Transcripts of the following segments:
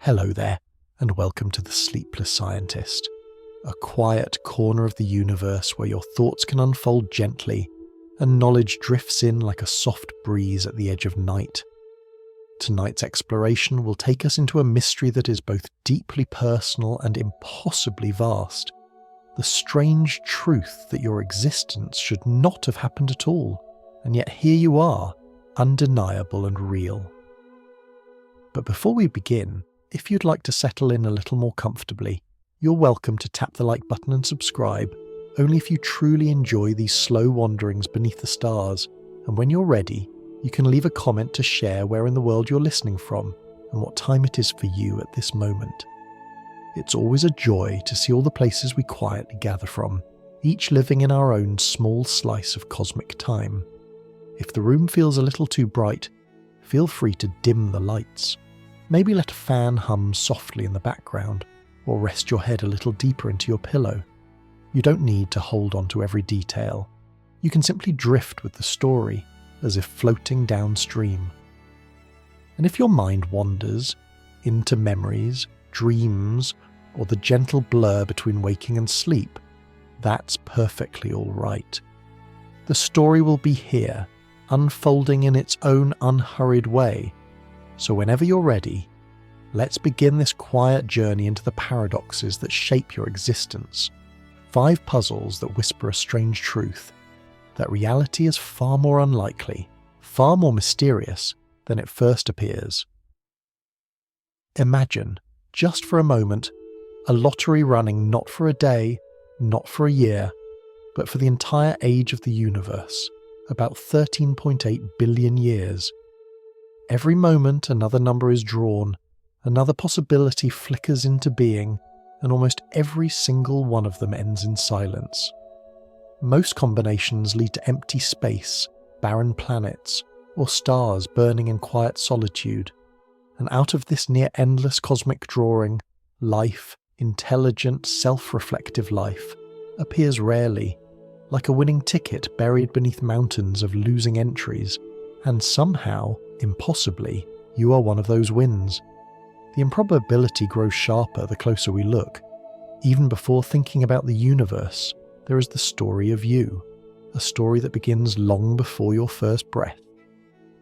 Hello there, and welcome to the Sleepless Scientist, a quiet corner of the universe where your thoughts can unfold gently and knowledge drifts in like a soft breeze at the edge of night. Tonight's exploration will take us into a mystery that is both deeply personal and impossibly vast. The strange truth that your existence should not have happened at all, and yet here you are, undeniable and real. But before we begin, if you'd like to settle in a little more comfortably, you're welcome to tap the like button and subscribe, only if you truly enjoy these slow wanderings beneath the stars, and when you're ready, you can leave a comment to share where in the world you're listening from and what time it is for you at this moment. It's always a joy to see all the places we quietly gather from, each living in our own small slice of cosmic time. If the room feels a little too bright, feel free to dim the lights. Maybe let a fan hum softly in the background, or rest your head a little deeper into your pillow. You don't need to hold on to every detail. You can simply drift with the story, as if floating downstream. And if your mind wanders into memories, dreams, or the gentle blur between waking and sleep, that's perfectly all right. The story will be here, unfolding in its own unhurried way. So whenever you're ready, let's begin this quiet journey into the paradoxes that shape your existence. 5 puzzles that whisper a strange truth, that reality is far more unlikely, far more mysterious than it first appears. Imagine, just for a moment, a lottery running not for a day, not for a year, but for the entire age of the universe, about 13.8 billion years. Every moment another number is drawn, another possibility flickers into being, and almost every single one of them ends in silence. Most combinations lead to empty space, barren planets, or stars burning in quiet solitude, and out of this near-endless cosmic drawing, life, intelligent, self-reflective life, appears rarely, like a winning ticket buried beneath mountains of losing entries, and somehow, impossibly, you are one of those wins. The improbability grows sharper the closer we look. Even before thinking about the universe, there is the story of you, a story that begins long before your first breath.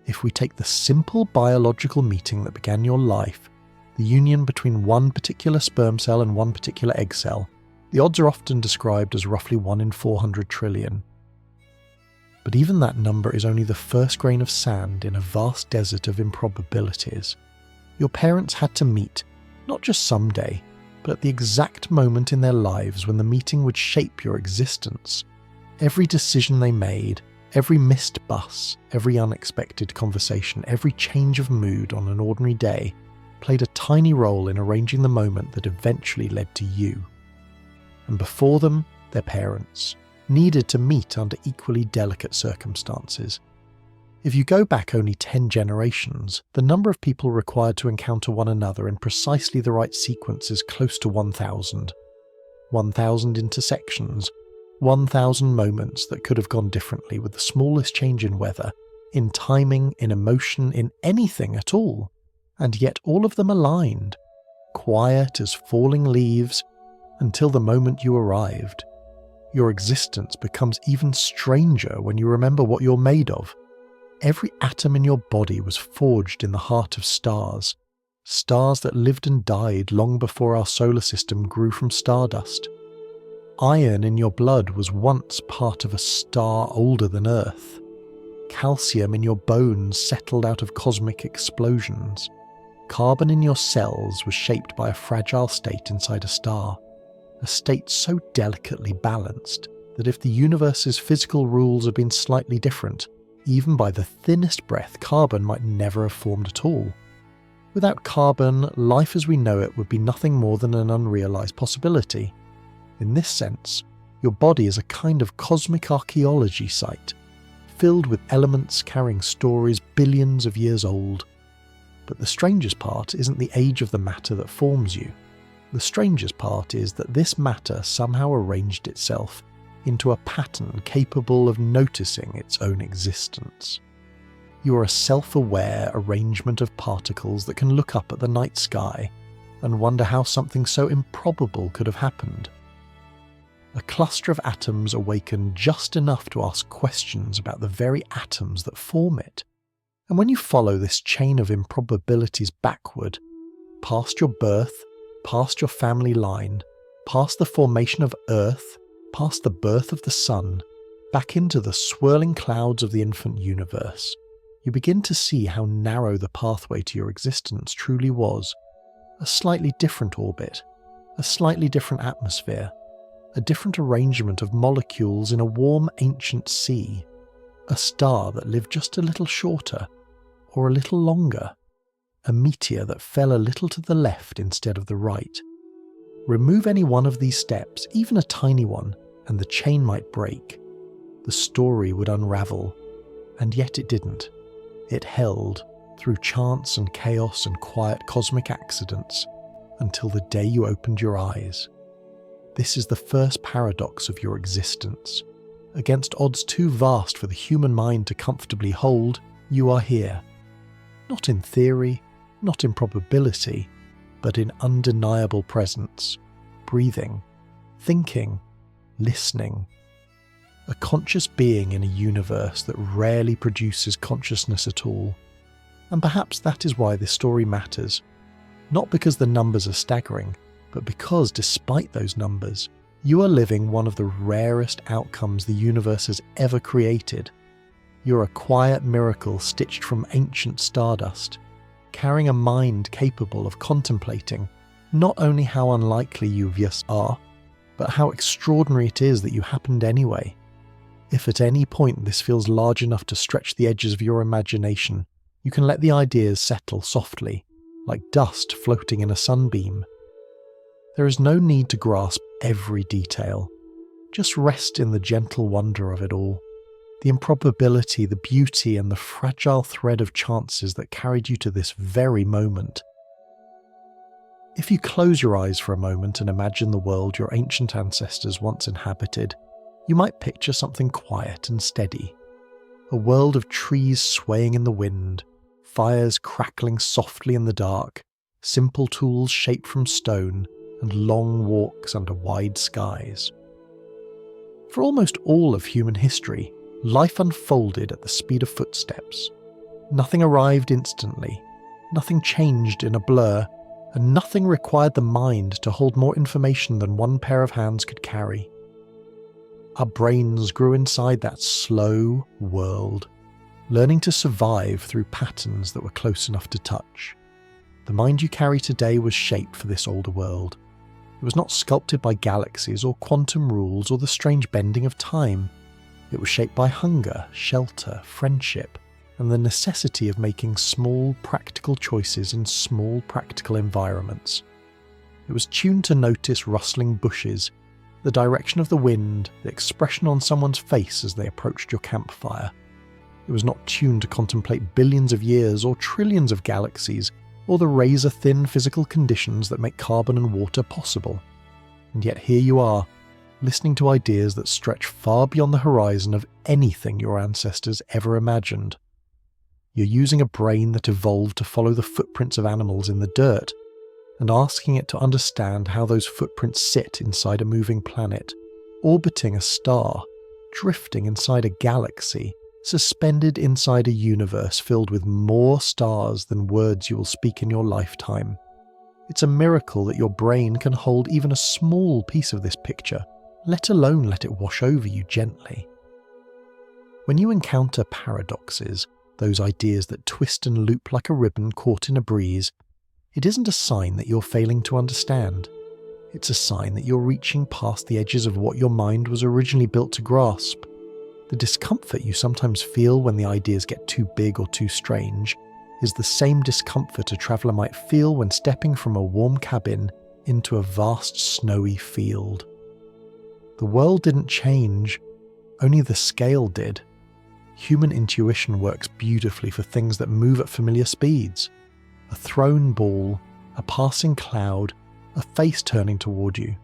If we take the simple biological meeting that began your life, the union between one particular sperm cell and one particular egg cell, the odds are often described as roughly 1 in 400 trillion. But even that number is only the first grain of sand in a vast desert of improbabilities. Your parents had to meet, not just someday, but at the exact moment in their lives when the meeting would shape your existence. Every decision they made, every missed bus, every unexpected conversation, every change of mood on an ordinary day played a tiny role in arranging the moment that eventually led to you. And before them, their parents, needed to meet under equally delicate circumstances. If you go back only 10 generations, the number of people required to encounter one another in precisely the right sequence is close to 1,000. 1,000 intersections, 1,000 moments that could have gone differently with the smallest change in weather, in timing, in emotion, in anything at all. And yet all of them aligned, quiet as falling leaves, until the moment you arrived. Your existence becomes even stranger when you remember what you're made of. Every atom in your body was forged in the heart of stars, stars that lived and died long before our solar system grew from stardust. Iron in your blood was once part of a star older than Earth. Calcium in your bones settled out of cosmic explosions. Carbon in your cells was shaped by a fragile state inside a star. A state so delicately balanced that if the universe's physical rules had been slightly different, even by the thinnest breath, carbon might never have formed at all. Without carbon, life as we know it would be nothing more than an unrealized possibility. In this sense, your body is a kind of cosmic archaeology site, filled with elements carrying stories billions of years old. But the strangest part isn't the age of the matter that forms you. The strangest part is that this matter somehow arranged itself into a pattern capable of noticing its own existence. You are a self-aware arrangement of particles that can look up at the night sky and wonder how something so improbable could have happened. A cluster of atoms awaken just enough to ask questions about the very atoms that form it. And when you follow this chain of improbabilities backward, past your birth, past your family line, past the formation of Earth, past the birth of the sun, back into the swirling clouds of the infant universe, you begin to see how narrow the pathway to your existence truly was. A slightly different orbit, a slightly different atmosphere, a different arrangement of molecules in a warm ancient sea, a star that lived just a little shorter, or a little longer, a meteor that fell a little to the left instead of the right. Remove any one of these steps, even a tiny one, and the chain might break. The story would unravel, and yet it didn't. It held, through chance and chaos and quiet cosmic accidents, until the day you opened your eyes. This is the first paradox of your existence. Against odds too vast for the human mind to comfortably hold, you are here. Not in theory, not in probability, but in undeniable presence, breathing, thinking, listening. A conscious being in a universe that rarely produces consciousness at all. And perhaps that is why this story matters. Not because the numbers are staggering, but because despite those numbers, you are living one of the rarest outcomes the universe has ever created. You're a quiet miracle stitched from ancient stardust, carrying a mind capable of contemplating not only how unlikely you just are, but how extraordinary it is that you happened anyway. If at any point this feels large enough to stretch the edges of your imagination, you can let the ideas settle softly, like dust floating in a sunbeam. There is no need to grasp every detail. Just rest in the gentle wonder of it all. The improbability, the beauty, and the fragile thread of chances that carried you to this very moment. If you close your eyes for a moment and imagine the world your ancient ancestors once inhabited, you might picture something quiet and steady. A world of trees swaying in the wind, fires crackling softly in the dark, simple tools shaped from stone, and long walks under wide skies. For almost all of human history, life unfolded at the speed of footsteps. Nothing arrived instantly, nothing changed in a blur, and nothing required the mind to hold more information than one pair of hands could carry. Our brains grew inside that slow world, learning to survive through patterns that were close enough to touch. The mind you carry today was shaped for this older world. It was not sculpted by galaxies or quantum rules or the strange bending of time. It was shaped by hunger, shelter, friendship, and the necessity of making small, practical choices in small, practical environments. It was tuned to notice rustling bushes, the direction of the wind, the expression on someone's face as they approached your campfire. It was not tuned to contemplate billions of years or trillions of galaxies, or the razor-thin physical conditions that make carbon and water possible. And yet here you are, listening to ideas that stretch far beyond the horizon of anything your ancestors ever imagined. You're using a brain that evolved to follow the footprints of animals in the dirt, and asking it to understand how those footprints sit inside a moving planet, orbiting a star, drifting inside a galaxy, suspended inside a universe filled with more stars than words you will speak in your lifetime. It's a miracle that your brain can hold even a small piece of this picture, let alone let it wash over you gently. When you encounter paradoxes, those ideas that twist and loop like a ribbon caught in a breeze, it isn't a sign that you're failing to understand. It's a sign that you're reaching past the edges of what your mind was originally built to grasp. The discomfort you sometimes feel when the ideas get too big or too strange is the same discomfort a traveller might feel when stepping from a warm cabin into a vast snowy field. The world didn't change, only the scale did. Human intuition works beautifully for things that move at familiar speeds. A thrown ball, a passing cloud, a face turning toward you.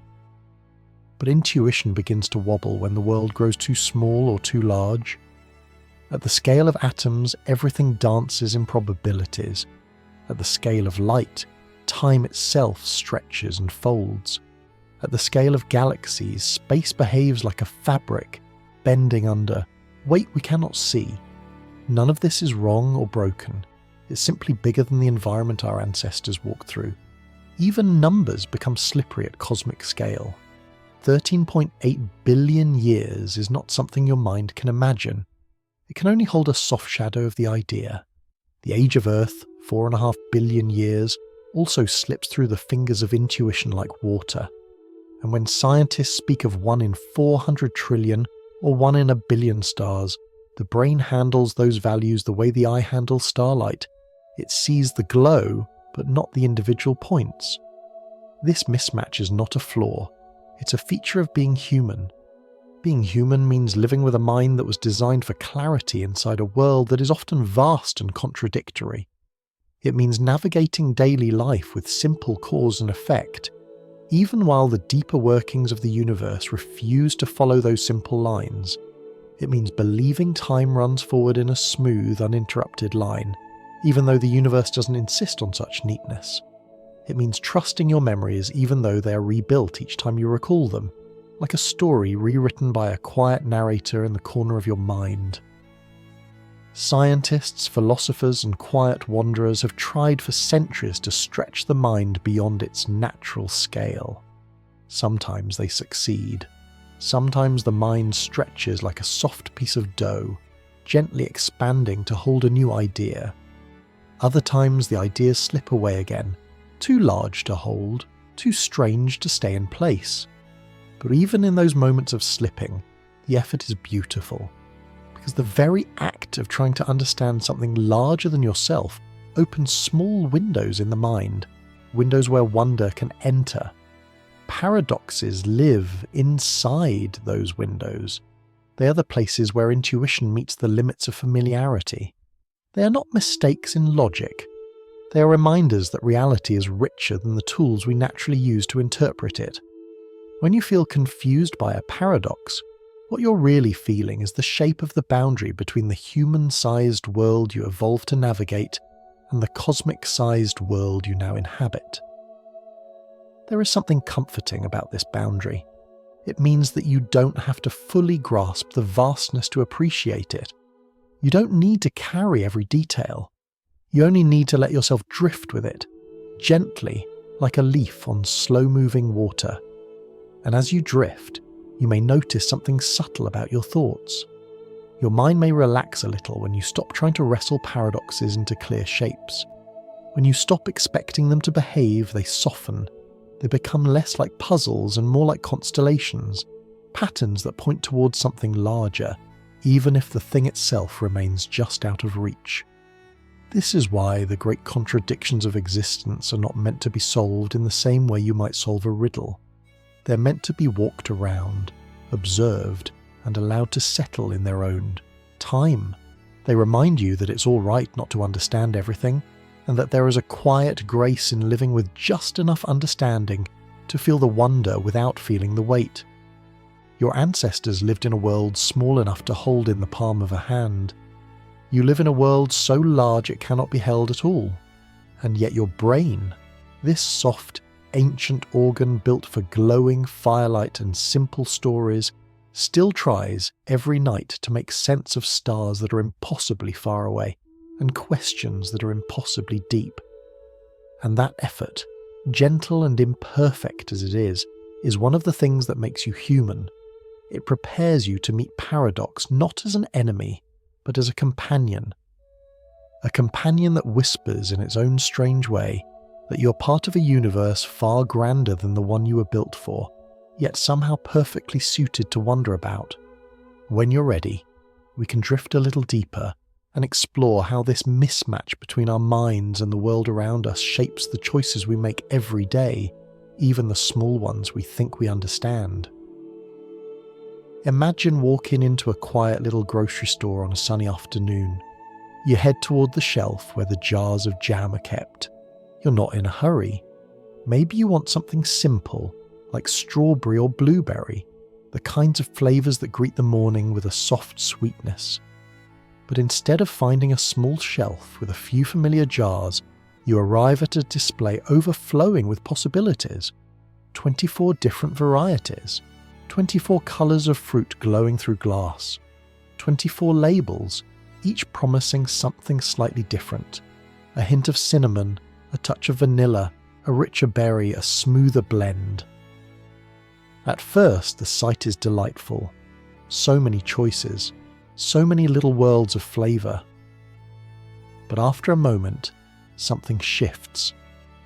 But intuition begins to wobble when the world grows too small or too large. At the scale of atoms, everything dances in probabilities. At the scale of light, time itself stretches and folds. At the scale of galaxies, space behaves like a fabric, bending under weight we cannot see. None of this is wrong or broken. It's simply bigger than the environment our ancestors walked through. Even numbers become slippery at cosmic scale. 13.8 billion years is not something your mind can imagine. It can only hold a soft shadow of the idea. The age of Earth, 4.5 billion years, also slips through the fingers of intuition like water. And when scientists speak of 1 in 400 trillion or 1 in a billion stars, the brain handles those values the way the eye handles starlight. It sees the glow, but not the individual points. This mismatch is not a flaw. It's a feature of being human. Being human means living with a mind that was designed for clarity inside a world that is often vast and contradictory. It means navigating daily life with simple cause and effect, even while the deeper workings of the universe refuse to follow those simple lines. It means believing time runs forward in a smooth, uninterrupted line, even though the universe doesn't insist on such neatness. It means trusting your memories even though they are rebuilt each time you recall them, like a story rewritten by a quiet narrator in the corner of your mind. Scientists, philosophers, and quiet wanderers have tried for centuries to stretch the mind beyond its natural scale. Sometimes they succeed. Sometimes the mind stretches like a soft piece of dough, gently expanding to hold a new idea. Other times the ideas slip away again, too large to hold, too strange to stay in place. But even in those moments of slipping, the effort is beautiful, because the very act of trying to understand something larger than yourself opens small windows in the mind, windows where wonder can enter. Paradoxes live inside those windows. They are the places where intuition meets the limits of familiarity. They are not mistakes in logic. They are reminders that reality is richer than the tools we naturally use to interpret it. When you feel confused by a paradox, what you're really feeling is the shape of the boundary between the human-sized world you evolved to navigate and the cosmic-sized world you now inhabit. There is something comforting about this boundary. It means that you don't have to fully grasp the vastness to appreciate it. You don't need to carry every detail. You only need to let yourself drift with it, gently, like a leaf on slow-moving water. And as you drift, you may notice something subtle about your thoughts. Your mind may relax a little when you stop trying to wrestle paradoxes into clear shapes. When you stop expecting them to behave, they soften. They become less like puzzles and more like constellations, patterns that point towards something larger, even if the thing itself remains just out of reach. This is why the great contradictions of existence are not meant to be solved in the same way you might solve a riddle. They're meant to be walked around, observed, and allowed to settle in their own time. They remind you that it's all right not to understand everything, and that there is a quiet grace in living with just enough understanding to feel the wonder without feeling the weight. Your ancestors lived in a world small enough to hold in the palm of a hand. You live in a world so large it cannot be held at all. And yet your brain, this soft, ancient organ built for glowing firelight and simple stories, still tries every night to make sense of stars that are impossibly far away and questions that are impossibly deep. And that effort, gentle and imperfect as it is one of the things that makes you human. It prepares you to meet paradox not as an enemy, but as a companion. A companion that whispers in its own strange way that you're part of a universe far grander than the one you were built for, yet somehow perfectly suited to wonder about. When you're ready, we can drift a little deeper and explore how this mismatch between our minds and the world around us shapes the choices we make every day, even the small ones we think we understand. Imagine walking into a quiet little grocery store on a sunny afternoon. You head toward the shelf where the jars of jam are kept. You're not in a hurry. Maybe you want something simple, like strawberry or blueberry, the kinds of flavours that greet the morning with a soft sweetness. But instead of finding a small shelf with a few familiar jars, you arrive at a display overflowing with possibilities. 24 different varieties, 24 colours of fruit glowing through glass, 24 labels, each promising something slightly different. A hint of cinnamon, a touch of vanilla, a richer berry, a smoother blend. At first, the sight is delightful. So many choices, so many little worlds of flavour. But after a moment, something shifts.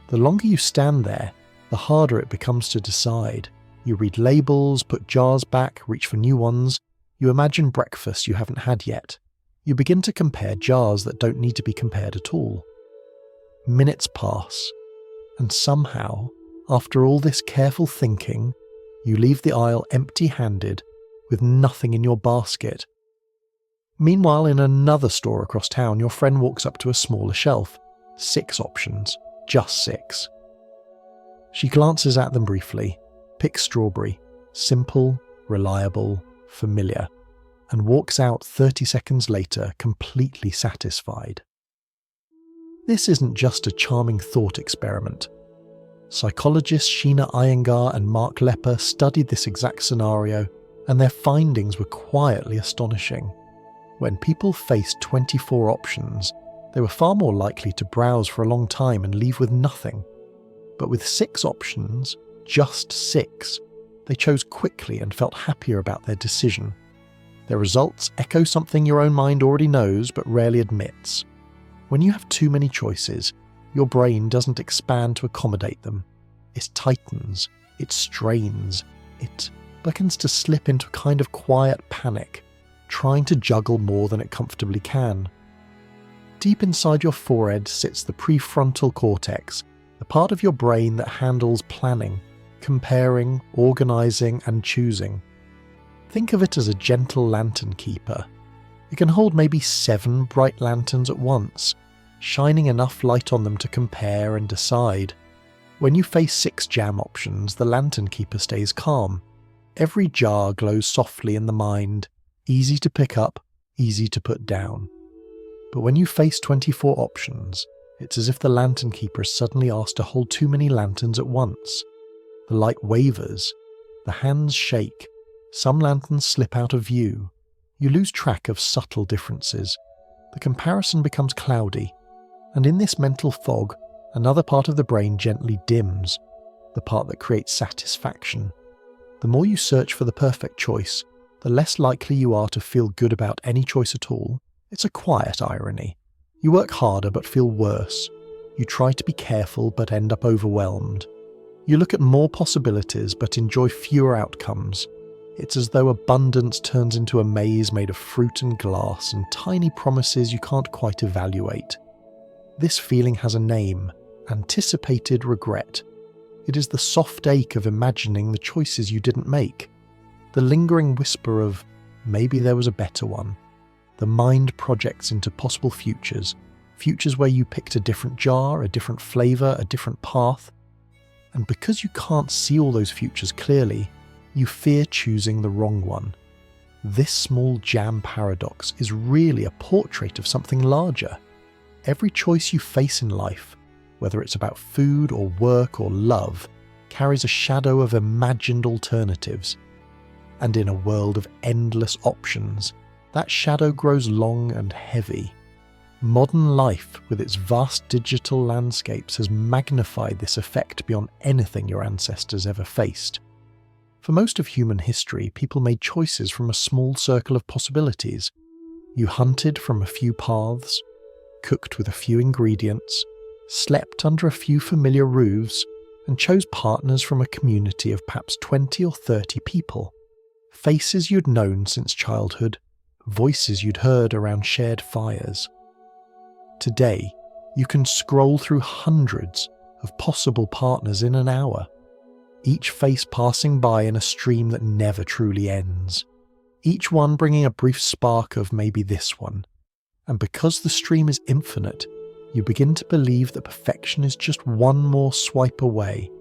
The longer you stand there, the harder it becomes to decide. You read labels, put jars back, reach for new ones. You imagine breakfast you haven't had yet. You begin to compare jars that don't need to be compared at all. Minutes pass, and somehow, after all this careful thinking, you leave the aisle empty-handed, with nothing in your basket. Meanwhile, in another store across town, your friend walks up to a smaller shelf. 6 options, just 6. She glances at them briefly, picks strawberry, simple, reliable, familiar, and walks out 30 seconds later completely satisfied. This isn't just a charming thought experiment. Psychologists Sheena Iyengar and Mark Lepper studied this exact scenario, and their findings were quietly astonishing. When people faced 24 options, they were far more likely to browse for a long time and leave with nothing. But with 6 options, just 6, they chose quickly and felt happier about their decision. Their results echo something your own mind already knows but rarely admits. When you have too many choices, your brain doesn't expand to accommodate them. It tightens, it strains, it begins to slip into a kind of quiet panic, trying to juggle more than it comfortably can. Deep inside your forehead sits the prefrontal cortex, the part of your brain that handles planning, comparing, organising, and choosing. Think of it as a gentle lantern keeper. It can hold maybe 7 bright lanterns at once, shining enough light on them to compare and decide. When you face 6 jam options, the lantern keeper stays calm. Every jar glows softly in the mind, easy to pick up, easy to put down. But when you face 24 options, it's as if the lantern keeper is suddenly asked to hold too many lanterns at once. The light wavers, the hands shake, some lanterns slip out of view. You lose track of subtle differences. The comparison becomes cloudy, and in this mental fog, another part of the brain gently dims, the part that creates satisfaction. The more you search for the perfect choice, the less likely you are to feel good about any choice at all. It's a quiet irony. You work harder but feel worse. You try to be careful but end up overwhelmed. You look at more possibilities but enjoy fewer outcomes. It's as though abundance turns into a maze made of fruit and glass and tiny promises you can't quite evaluate. This feeling has a name: anticipated regret. It is the soft ache of imagining the choices you didn't make. The lingering whisper of, maybe there was a better one. The mind projects into possible futures where you picked a different jar, a different flavour, a different path. And because you can't see all those futures clearly, you fear choosing the wrong one. This small jam paradox is really a portrait of something larger. Every choice you face in life, whether it's about food or work or love, carries a shadow of imagined alternatives. And in a world of endless options, that shadow grows long and heavy. Modern life, with its vast digital landscapes, has magnified this effect beyond anything your ancestors ever faced. For most of human history, people made choices from a small circle of possibilities. You hunted from a few paths, cooked with a few ingredients, slept under a few familiar roofs, and chose partners from a community of perhaps 20 or 30 people. Faces you'd known since childhood, voices you'd heard around shared fires. Today, you can scroll through hundreds of possible partners in an hour, each face passing by in a stream that never truly ends, each one bringing a brief spark of maybe this one. And because the stream is infinite, you begin to believe that perfection is just one more swipe away.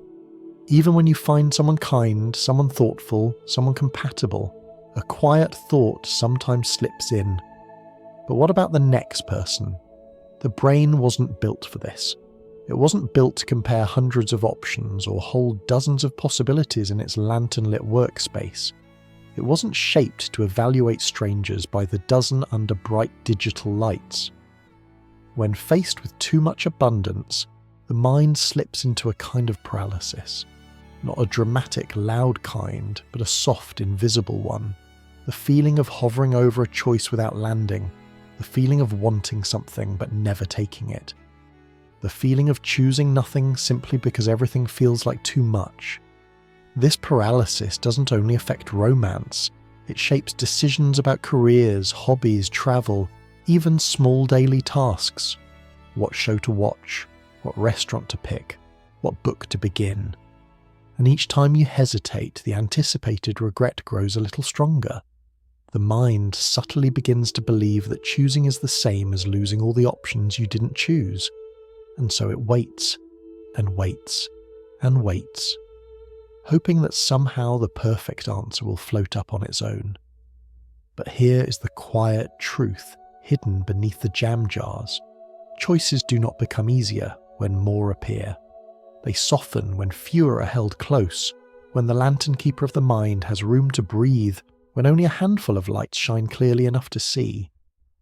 Even when you find someone kind, someone thoughtful, someone compatible, a quiet thought sometimes slips in. But what about the next person? The brain wasn't built for this. It wasn't built to compare hundreds of options or hold dozens of possibilities in its lantern-lit workspace. It wasn't shaped to evaluate strangers by the dozen under bright digital lights. When faced with too much abundance, the mind slips into a kind of paralysis. Not a dramatic, loud kind, but a soft, invisible one. The feeling of hovering over a choice without landing. The feeling of wanting something but never taking it. The feeling of choosing nothing simply because everything feels like too much. This paralysis doesn't only affect romance, it shapes decisions about careers, hobbies, travel, even small daily tasks. What show to watch, what restaurant to pick, what book to begin. And each time you hesitate, the anticipated regret grows a little stronger. The mind subtly begins to believe that choosing is the same as losing all the options you didn't choose. And so it waits, and waits, and waits, hoping that somehow the perfect answer will float up on its own. But here is the quiet truth hidden beneath the jam jars. Choices do not become easier when more appear. They soften when fewer are held close, when the lantern keeper of the mind has room to breathe, when only a handful of lights shine clearly enough to see.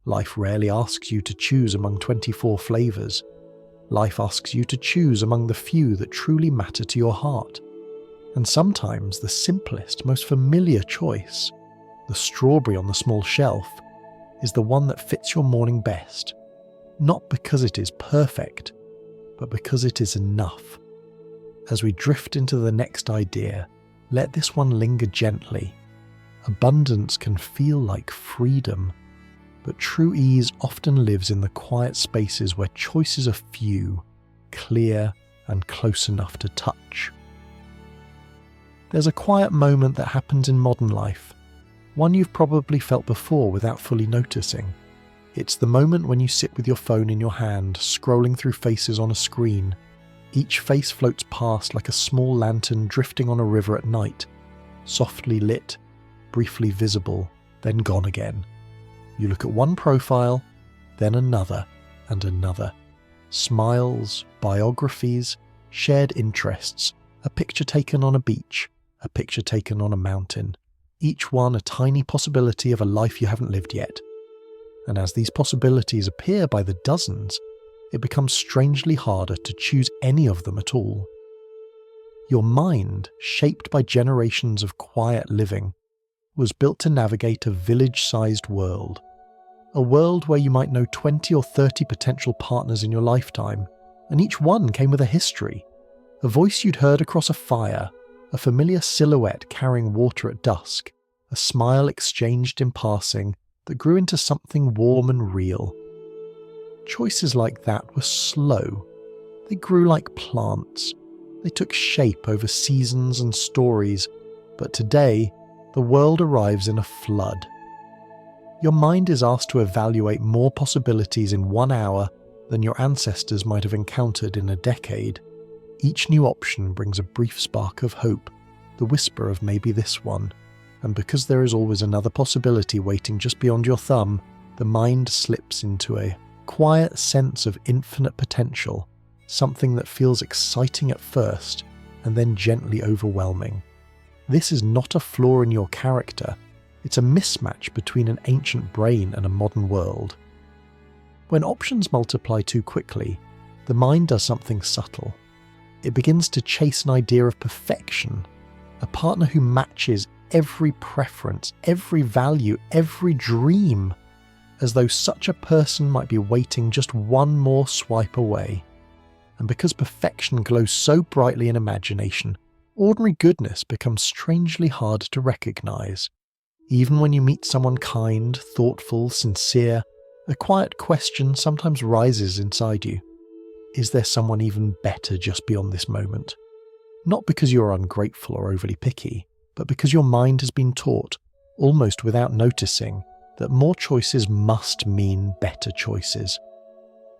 Life rarely asks you to choose among 24 flavors. Life asks you to choose among the few that truly matter to your heart. And sometimes the simplest, most familiar choice, the strawberry on the small shelf, is the one that fits your morning best. Not because it is perfect, but because it is enough. As we drift into the next idea, let this one linger gently. Abundance can feel like freedom, but true ease often lives in the quiet spaces where choices are few, clear, and close enough to touch. There's a quiet moment that happens in modern life, one you've probably felt before without fully noticing. It's the moment when you sit with your phone in your hand, scrolling through faces on a screen. Each face floats past like a small lantern drifting on a river at night, softly lit, briefly visible, then gone again. You look at one profile, then another and another. Smiles, biographies, shared interests, a picture taken on a beach, a picture taken on a mountain. Each one a tiny possibility of a life you haven't lived yet. And as these possibilities appear by the dozens, it becomes strangely harder to choose any of them at all. Your mind, shaped by generations of quiet living, was built to navigate a village-sized world. A world where you might know 20 or 30 potential partners in your lifetime, and each one came with a history. A voice you'd heard across a fire, a familiar silhouette carrying water at dusk, a smile exchanged in passing that grew into something warm and real. Choices like that were slow. They grew like plants. They took shape over seasons and stories, but today, the world arrives in a flood. Your mind is asked to evaluate more possibilities in 1 hour than your ancestors might have encountered in a decade. Each new option brings a brief spark of hope, the whisper of maybe this one. And because there is always another possibility waiting just beyond your thumb, the mind slips into a quiet sense of infinite potential, something that feels exciting at first and then gently overwhelming. This is not a flaw in your character, it's a mismatch between an ancient brain and a modern world. When options multiply too quickly, the mind does something subtle. It begins to chase an idea of perfection, a partner who matches every preference, every value, every dream, as though such a person might be waiting just one more swipe away. And because perfection glows so brightly in imagination, ordinary goodness becomes strangely hard to recognize. Even when you meet someone kind, thoughtful, sincere, a quiet question sometimes rises inside you. Is there someone even better just beyond this moment? Not because you're ungrateful or overly picky, but because your mind has been taught, almost without noticing, that more choices must mean better choices.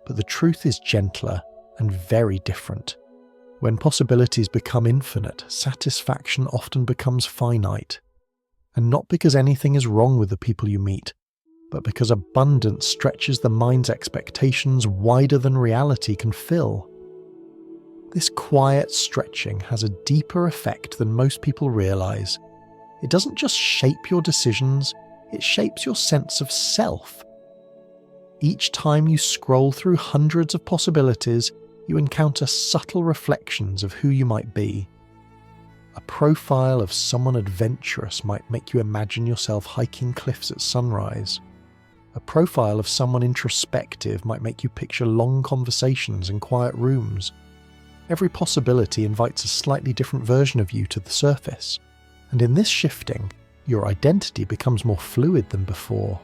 But the truth is gentler and very different. When possibilities become infinite, satisfaction often becomes finite. And not because anything is wrong with the people you meet, but because abundance stretches the mind's expectations wider than reality can fill. This quiet stretching has a deeper effect than most people realise. It doesn't just shape your decisions, it shapes your sense of self. Each time you scroll through hundreds of possibilities, you encounter subtle reflections of who you might be. A profile of someone adventurous might make you imagine yourself hiking cliffs at sunrise. A profile of someone introspective might make you picture long conversations in quiet rooms. Every possibility invites a slightly different version of you to the surface, and in this shifting, your identity becomes more fluid than before.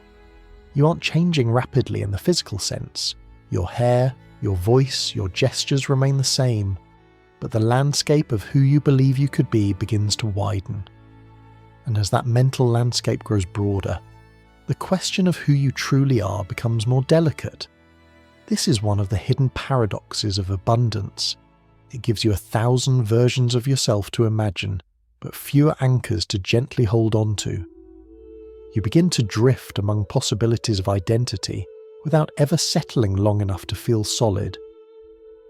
You aren't changing rapidly in the physical sense. Your hair, your voice, your gestures remain the same, but the landscape of who you believe you could be begins to widen. And as that mental landscape grows broader, the question of who you truly are becomes more delicate. This is one of the hidden paradoxes of abundance. It gives you 1,000 versions of yourself to imagine, but fewer anchors to gently hold on to. You begin to drift among possibilities of identity without ever settling long enough to feel solid.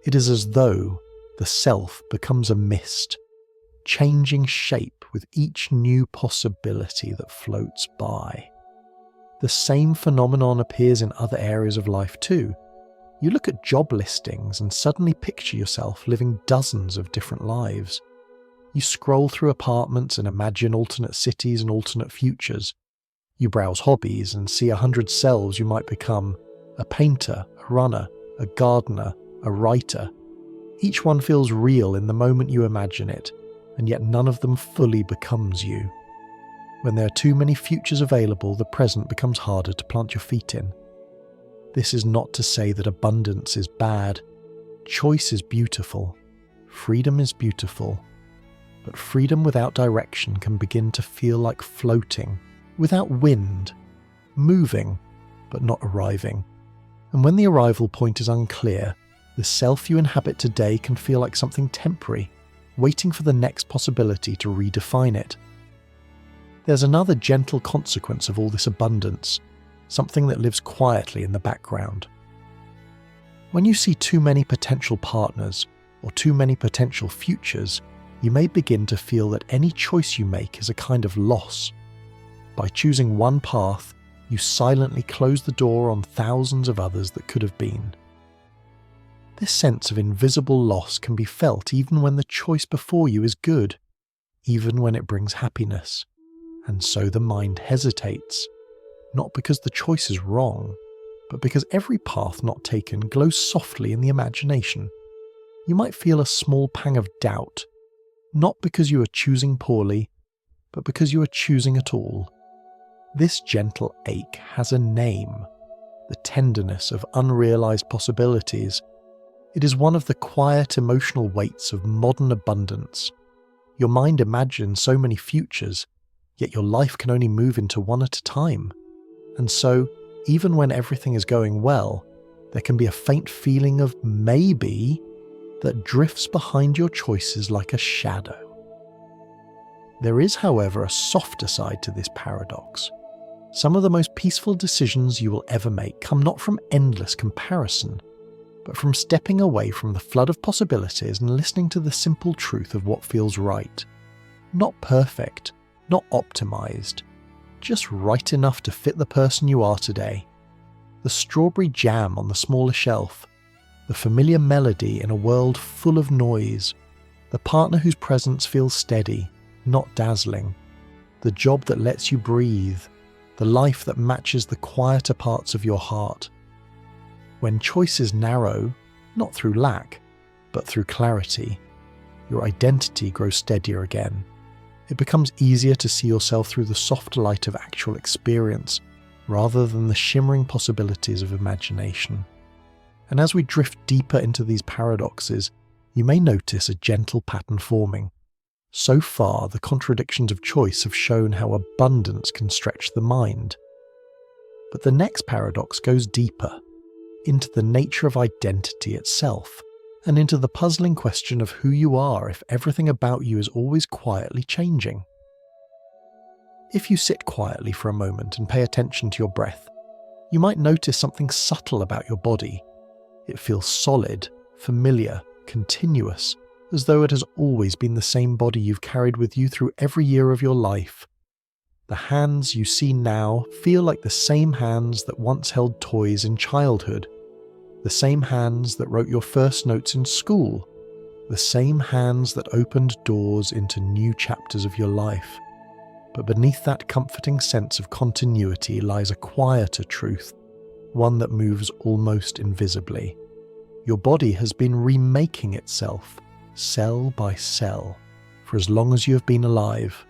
It is as though the self becomes a mist, changing shape with each new possibility that floats by. The same phenomenon appears in other areas of life too. You look at job listings and suddenly picture yourself living dozens of different lives. You scroll through apartments and imagine alternate cities and alternate futures. You browse hobbies and see 100 selves you might become: a painter, a runner, a gardener, a writer. Each one feels real in the moment you imagine it, and yet none of them fully becomes you. When there are too many futures available, the present becomes harder to plant your feet in. This is not to say that abundance is bad. Choice is beautiful. Freedom is beautiful. But freedom without direction can begin to feel like floating, without wind, moving, but not arriving. And when the arrival point is unclear, the self you inhabit today can feel like something temporary, waiting for the next possibility to redefine it. There's another gentle consequence of all this abundance, something that lives quietly in the background. When you see too many potential partners or too many potential futures, you may begin to feel that any choice you make is a kind of loss. By choosing one path, you silently close the door on thousands of others that could have been. This sense of invisible loss can be felt even when the choice before you is good, even when it brings happiness. And so the mind hesitates, not because the choice is wrong, but because every path not taken glows softly in the imagination. You might feel a small pang of doubt, not because you are choosing poorly, but because you are choosing at all. This gentle ache has a name, the tenderness of unrealized possibilities. It is one of the quiet emotional weights of modern abundance. Your mind imagines so many futures, yet your life can only move into one at a time. And so, even when everything is going well, there can be a faint feeling of maybe that drifts behind your choices like a shadow. There is, however, a softer side to this paradox. Some of the most peaceful decisions you will ever make come not from endless comparison, but from stepping away from the flood of possibilities and listening to the simple truth of what feels right. Not perfect, not optimized, just right enough to fit the person you are today. The strawberry jam on the smaller shelf, the familiar melody in a world full of noise, the partner whose presence feels steady, not dazzling, the job that lets you breathe, the life that matches the quieter parts of your heart. When choices narrow, not through lack, but through clarity, your identity grows steadier again. It becomes easier to see yourself through the soft light of actual experience, rather than the shimmering possibilities of imagination. And as we drift deeper into these paradoxes, you may notice a gentle pattern forming. So far, the contradictions of choice have shown how abundance can stretch the mind. But the next paradox goes deeper, into the nature of identity itself, and into the puzzling question of who you are if everything about you is always quietly changing. If you sit quietly for a moment and pay attention to your breath, you might notice something subtle about your body. It feels solid, familiar, continuous, as though it has always been the same body you've carried with you through every year of your life. The hands you see now feel like the same hands that once held toys in childhood, the same hands that wrote your first notes in school, the same hands that opened doors into new chapters of your life. But beneath that comforting sense of continuity lies a quieter truth, one that moves almost invisibly. Your body has been remaking itself, cell by cell, for as long as you have been alive.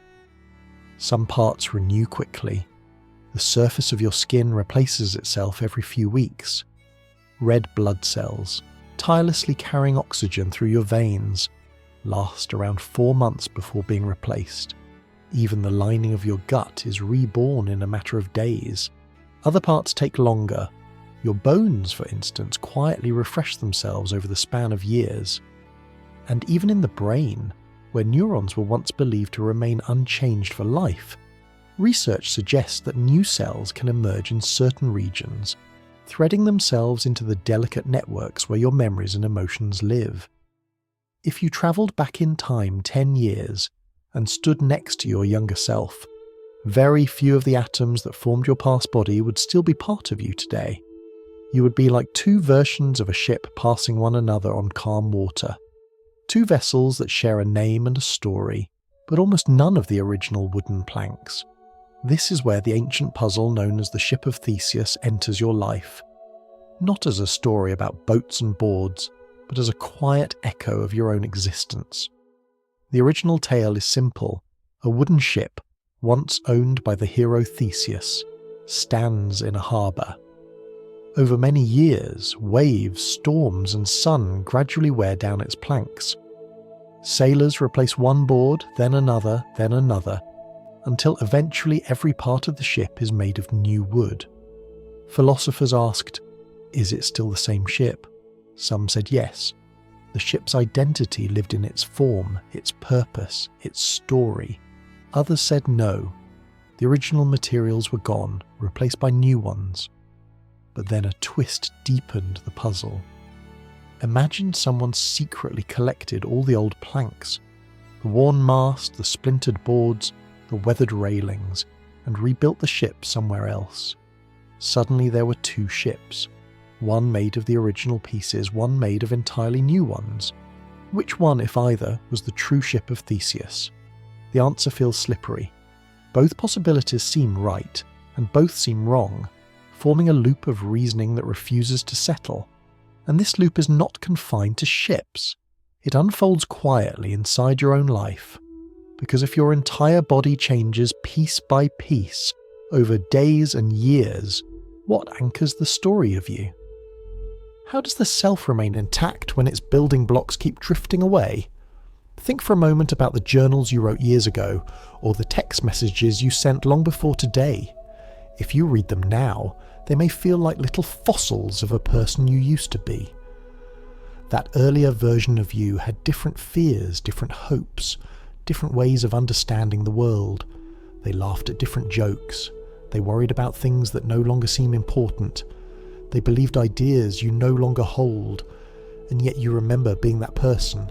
Some parts renew quickly. The surface of your skin replaces itself every few weeks. Red blood cells, tirelessly carrying oxygen through your veins, last around 4 months before being replaced. Even the lining of your gut is reborn in a matter of days. Other parts take longer. Your bones, for instance, quietly refresh themselves over the span of years. And even in the brain, where neurons were once believed to remain unchanged for life, research suggests that new cells can emerge in certain regions, threading themselves into the delicate networks where your memories and emotions live. If you travelled back in time 10 years and stood next to your younger self, very few of the atoms that formed your past body would still be part of you today. You would be like two versions of a ship passing one another on calm water. Two vessels that share a name and a story, but almost none of the original wooden planks. This is where the ancient puzzle known as the Ship of Theseus enters your life. Not as a story about boats and boards, but as a quiet echo of your own existence. The original tale is simple. A wooden ship, once owned by the hero Theseus, stands in a harbour. Over many years, waves, storms and sun gradually wear down its planks. Sailors replace one board, then another, until eventually every part of the ship is made of new wood. Philosophers asked, is it still the same ship? Some said yes. The ship's identity lived in its form, its purpose, its story. Others said no. The original materials were gone, replaced by new ones. But then a twist deepened the puzzle. Imagine someone secretly collected all the old planks, the worn mast, the splintered boards, the weathered railings, and rebuilt the ship somewhere else. Suddenly there were two ships, one made of the original pieces, one made of entirely new ones. Which one, if either, was the true Ship of Theseus? The answer feels slippery. Both possibilities seem right, and both seem wrong, forming a loop of reasoning that refuses to settle. And this loop is not confined to ships. It unfolds quietly inside your own life. Because if your entire body changes piece by piece, over days and years, what anchors the story of you? How does the self remain intact when its building blocks keep drifting away? Think for a moment about the journals you wrote years ago, or the text messages you sent long before today. If you read them now, they may feel like little fossils of a person you used to be. That earlier version of you had different fears, different hopes, different ways of understanding the world. They laughed at different jokes. They worried about things that no longer seem important. They believed ideas you no longer hold, and yet you remember being that person.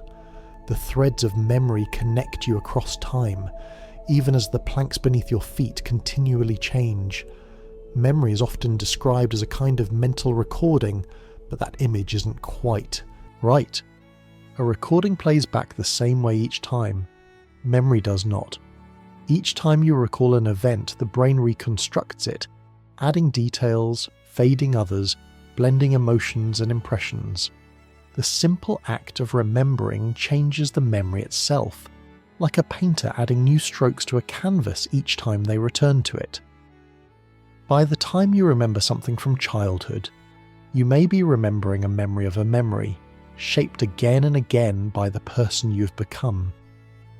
The threads of memory connect you across time, even as the planks beneath your feet continually change. Memory is often described as a kind of mental recording, but that image isn't quite right. A recording plays back the same way each time. Memory does not. Each time you recall an event, the brain reconstructs it, adding details, fading others, blending emotions and impressions. The simple act of remembering changes the memory itself, like a painter adding new strokes to a canvas each time they return to it. By the time you remember something from childhood, you may be remembering a memory, shaped again and again by the person you've become.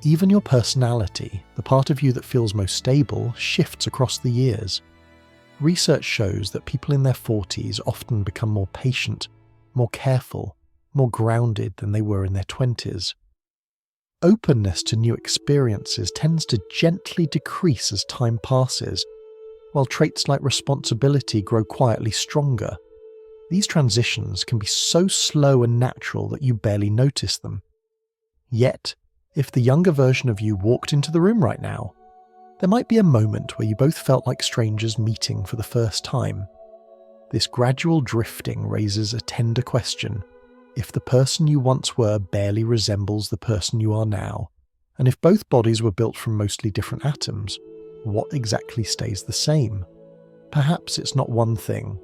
Even your personality, the part of you that feels most stable, shifts across the years. Research shows that people in their 40s often become more patient, more careful, more grounded than they were in their 20s. Openness to new experiences tends to gently decrease as time passes, while traits like responsibility grow quietly stronger. These transitions can be so slow and natural that you barely notice them. Yet, if the younger version of you walked into the room right now, there might be a moment where you both felt like strangers meeting for the first time. This gradual drifting raises a tender question: if the person you once were barely resembles the person you are now, and if both bodies were built from mostly different atoms, what exactly stays the same? Perhaps it's not one thing.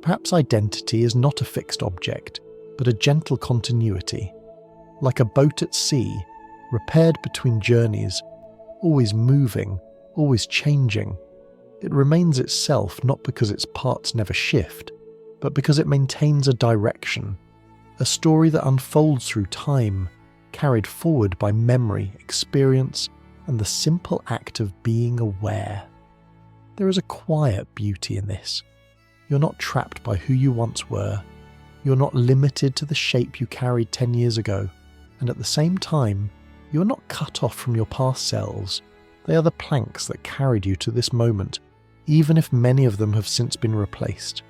Perhaps identity is not a fixed object, but a gentle continuity. Like a boat at sea, repaired between journeys, always moving, always changing. It remains itself not because its parts never shift, but because it maintains a direction, a story that unfolds through time, carried forward by memory, experience, and the simple act of being aware. There is a quiet beauty in this. You're not trapped by who you once were. You're not limited to the shape you carried 10 years ago. And at the same time, you're not cut off from your past selves. They are the planks that carried you to this moment, even if many of them have since been replaced.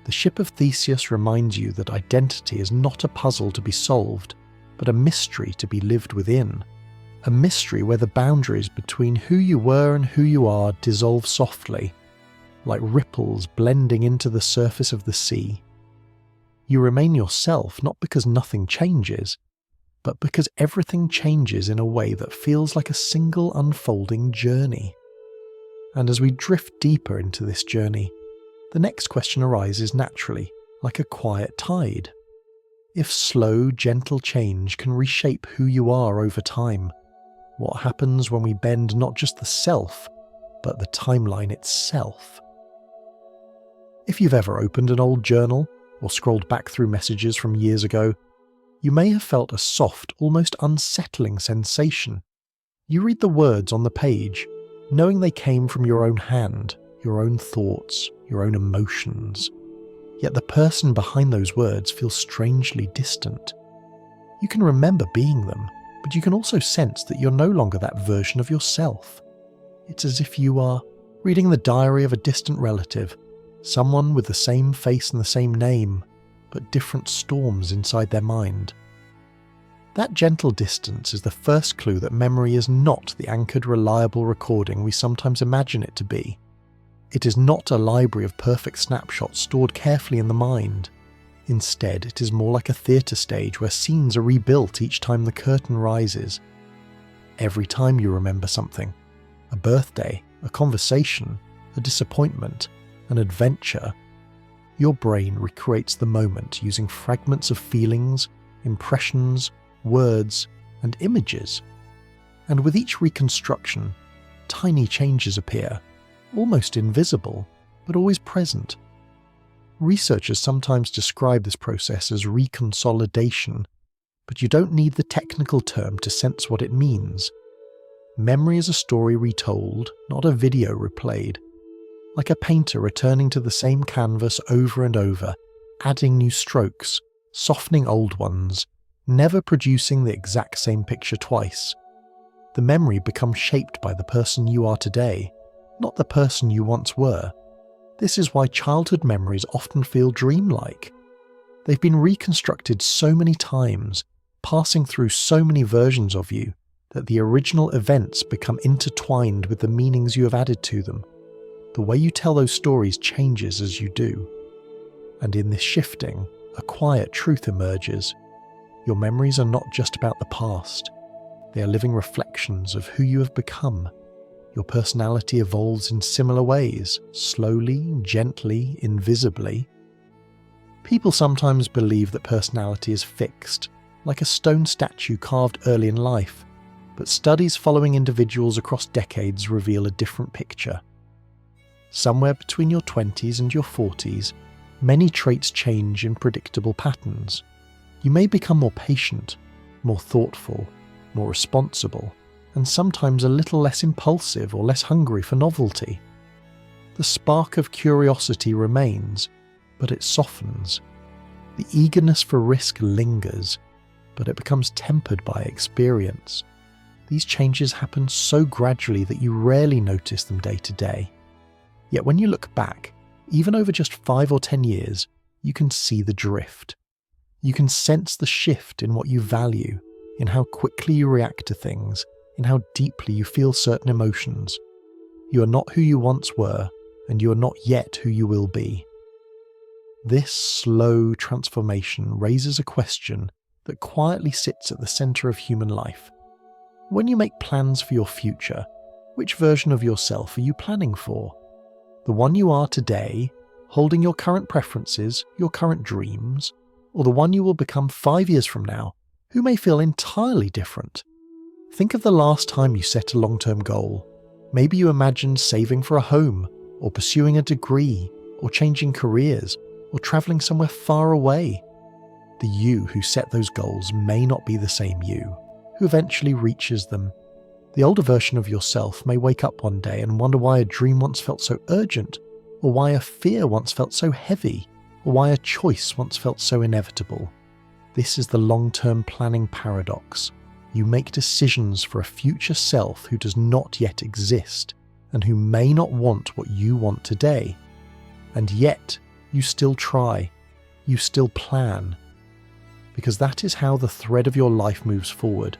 The Ship of Theseus reminds you that identity is not a puzzle to be solved, but a mystery to be lived within. A mystery where the boundaries between who you were and who you are dissolve softly, like ripples blending into the surface of the sea. You remain yourself not because nothing changes, but because everything changes in a way that feels like a single unfolding journey. And as we drift deeper into this journey, the next question arises naturally, like a quiet tide. If slow, gentle change can reshape who you are over time, what happens when we bend not just the self, but the timeline itself? If you've ever opened an old journal or scrolled back through messages from years ago, you may have felt a soft, almost unsettling sensation. You read the words on the page, knowing they came from your own hand, your own thoughts, your own emotions. Yet the person behind those words feels strangely distant. You can remember being them, but you can also sense that you're no longer that version of yourself. It's as if you are reading the diary of a distant relative, someone with the same face and the same name, but different storms inside their mind. That gentle distance is the first clue that memory is not the anchored, reliable recording we sometimes imagine it to be. It is not a library of perfect snapshots stored carefully in the mind. Instead, it is more like a theatre stage where scenes are rebuilt each time the curtain rises. Every time you remember something, a birthday, a conversation, a disappointment, an adventure, your brain recreates the moment using fragments of feelings, impressions, words, and images. And with each reconstruction, tiny changes appear, almost invisible, but always present. Researchers sometimes describe this process as reconsolidation, but you don't need the technical term to sense what it means. Memory is a story retold, not a video replayed. Like a painter returning to the same canvas over and over, adding new strokes, softening old ones, never producing the exact same picture twice. The memory becomes shaped by the person you are today, not the person you once were. This is why childhood memories often feel dreamlike. They've been reconstructed so many times, passing through so many versions of you, that the original events become intertwined with the meanings you have added to them. The way you tell those stories changes as you do. And in this shifting, a quiet truth emerges. Your memories are not just about the past. They are living reflections of who you have become. Your personality evolves in similar ways, slowly, gently, invisibly. People sometimes believe that personality is fixed, like a stone statue carved early in life, but studies following individuals across decades reveal a different picture. Somewhere between your 20s and your 40s, many traits change in predictable patterns. You may become more patient, more thoughtful, more responsible, and sometimes a little less impulsive or less hungry for novelty. The spark of curiosity remains, but it softens. The eagerness for risk lingers, but it becomes tempered by experience. These changes happen so gradually that you rarely notice them day to day. Yet when you look back, even over just 5 or 10 years, you can see the drift. You can sense the shift in what you value, in how quickly you react to things, in how deeply you feel certain emotions. You are not who you once were, and you are not yet who you will be. This slow transformation raises a question that quietly sits at the centre of human life. When you make plans for your future, which version of yourself are you planning for? The one you are today, holding your current preferences, your current dreams, or the one you will become 5 years from now, who may feel entirely different? Think of the last time you set a long-term goal. Maybe you imagined saving for a home, or pursuing a degree, or changing careers, or travelling somewhere far away. The you who set those goals may not be the same you, who eventually reaches them. The older version of yourself may wake up one day and wonder why a dream once felt so urgent, or why a fear once felt so heavy, or why a choice once felt so inevitable. This is the long-term planning paradox. You make decisions for a future self who does not yet exist, and who may not want what you want today. And yet, you still try. You still plan. Because that is how the thread of your life moves forward.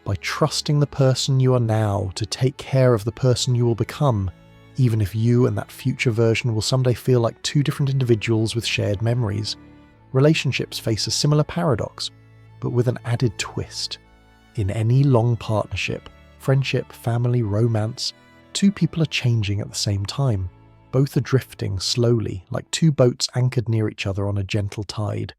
By trusting the person you are now to take care of the person you will become, even if you and that future version will someday feel like two different individuals with shared memories. Relationships face a similar paradox, but with an added twist. In any long partnership, friendship, family, romance, two people are changing at the same time. Both are drifting slowly, like two boats anchored near each other on a gentle tide.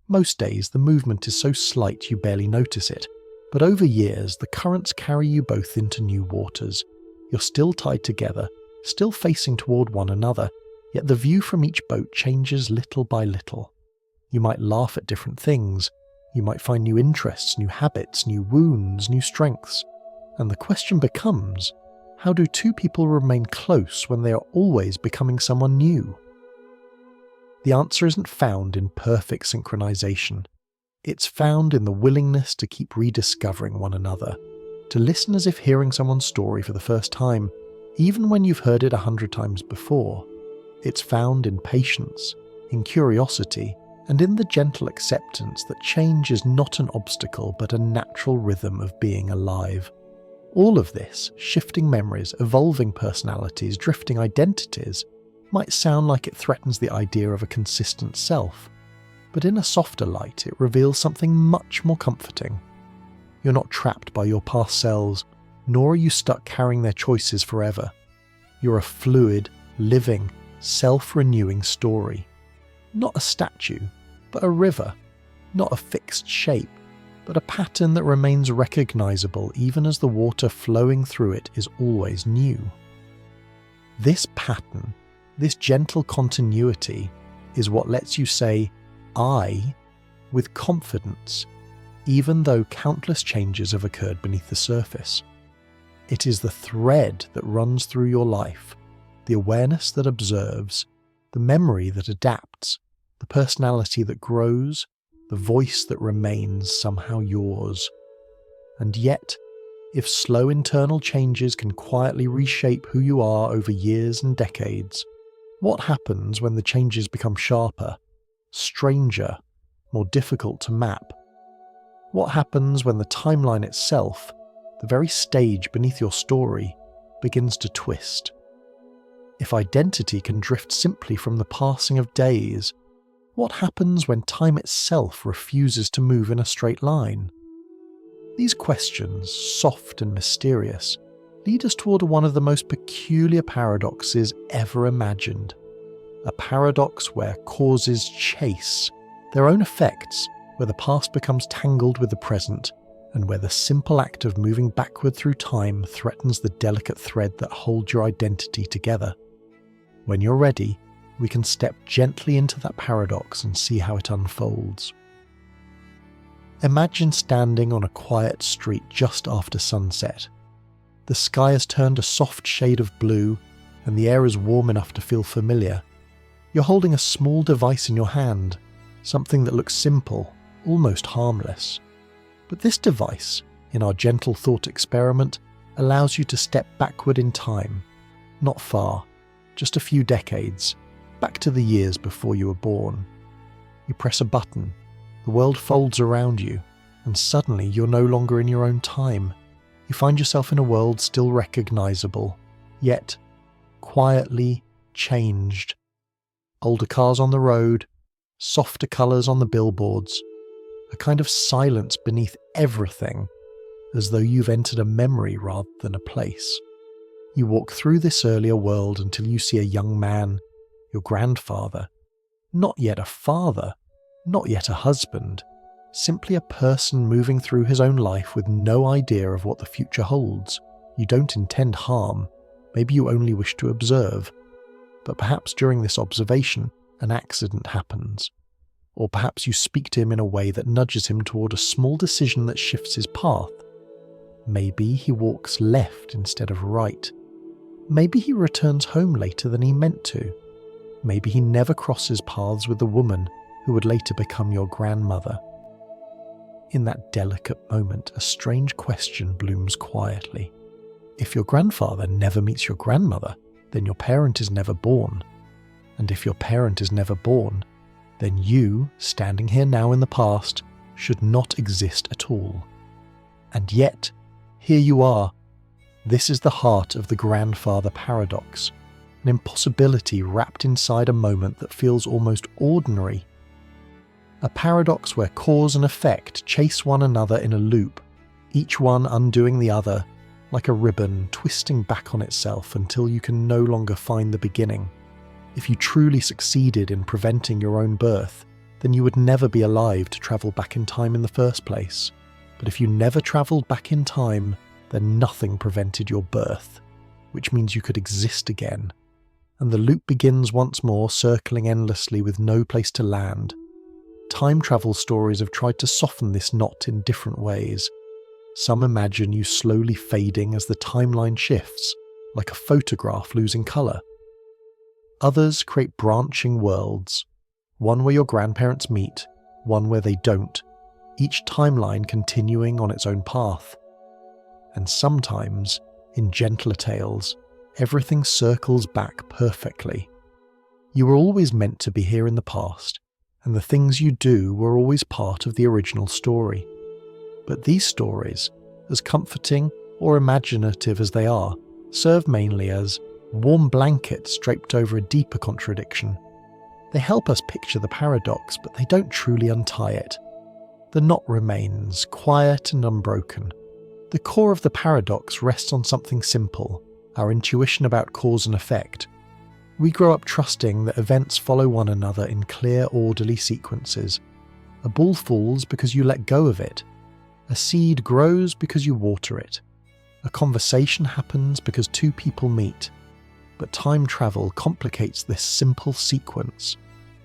Most days, the movement is so slight you barely notice it, but over years, the currents carry you both into new waters. You're still tied together, still facing toward one another, yet the view from each boat changes little by little. You might laugh at different things. You might find new interests, new habits, new wounds, new strengths. And the question becomes, how do two people remain close when they are always becoming someone new? The answer isn't found in perfect synchronization. It's found in the willingness to keep rediscovering one another, to listen as if hearing someone's story for the first time, even when you've heard it 100 times before. It's found in patience, in curiosity, and in the gentle acceptance that change is not an obstacle but a natural rhythm of being alive. All of this, shifting memories, evolving personalities, drifting identities, might sound like it threatens the idea of a consistent self, but in a softer light it reveals something much more comforting. You're not trapped by your past selves, nor are you stuck carrying their choices forever. You're a fluid, living, self-renewing story. Not a statue, but a river. Not a fixed shape, but a pattern that remains recognizable even as the water flowing through it is always new. This pattern, this gentle continuity, is what lets you say, I, with confidence, even though countless changes have occurred beneath the surface. It is the thread that runs through your life, the awareness that observes, the memory that adapts, the personality that grows, the voice that remains somehow yours. And yet, if slow internal changes can quietly reshape who you are over years and decades, what happens when the changes become sharper, stranger, more difficult to map? What happens when the timeline itself, the very stage beneath your story, begins to twist? If identity can drift simply from the passing of days, what happens when time itself refuses to move in a straight line? These questions, soft and mysterious, lead us toward one of the most peculiar paradoxes ever imagined. A paradox where causes chase their own effects, where the past becomes tangled with the present, and where the simple act of moving backward through time threatens the delicate thread that holds your identity together. When you're ready, we can step gently into that paradox and see how it unfolds. Imagine standing on a quiet street just after sunset. The sky has turned a soft shade of blue, and the air is warm enough to feel familiar. You're holding a small device in your hand, something that looks simple, almost harmless. But this device, in our gentle thought experiment, allows you to step backward in time. Not far, just a few decades. back to the years before you were born. You press a button, the world folds around you, and suddenly you're no longer in your own time. You find yourself in a world still recognizable, yet quietly changed. Older cars on the road, softer colours on the billboards, a kind of silence beneath everything, as though you've entered a memory rather than a place. You walk through this earlier world until you see a young man, your grandfather, not yet a father, not yet a husband, simply a person moving through his own life with no idea of what the future holds. You don't intend harm, maybe you only wish to observe, but perhaps during this observation an accident happens. Or perhaps you speak to him in a way that nudges him toward a small decision that shifts his path. Maybe he walks left instead of right. Maybe he returns home later than he meant to. Maybe he never crosses paths with the woman who would later become your grandmother. In that delicate moment, a strange question blooms quietly. If your grandfather never meets your grandmother, then your parent is never born. And if your parent is never born, then you, standing here now in the past, should not exist at all. And yet, here you are. This is the heart of the grandfather paradox, an impossibility wrapped inside a moment that feels almost ordinary. A paradox where cause and effect chase one another in a loop, each one undoing the other, like a ribbon twisting back on itself until you can no longer find the beginning. If you truly succeeded in preventing your own birth, then you would never be alive to travel back in time in the first place. But if you never travelled back in time, then nothing prevented your birth, which means you could exist again. And the loop begins once more, circling endlessly with no place to land. Time travel stories have tried to soften this knot in different ways. Some imagine you slowly fading as the timeline shifts, like a photograph losing colour. Others create branching worlds, one where your grandparents meet, one where they don't, each timeline continuing on its own path. And sometimes, in gentler tales, everything circles back perfectly. You were always meant to be here in the past, and the things you do were always part of the original story. But these stories, as comforting or imaginative as they are, serve mainly as warm blankets draped over a deeper contradiction. They help us picture the paradox, but they don't truly untie it. The knot remains, quiet and unbroken. The core of the paradox rests on something simple, our intuition about cause and effect. We grow up trusting that events follow one another in clear, orderly sequences. A ball falls because you let go of it. A seed grows because you water it. A conversation happens because two people meet. But time travel complicates this simple sequence.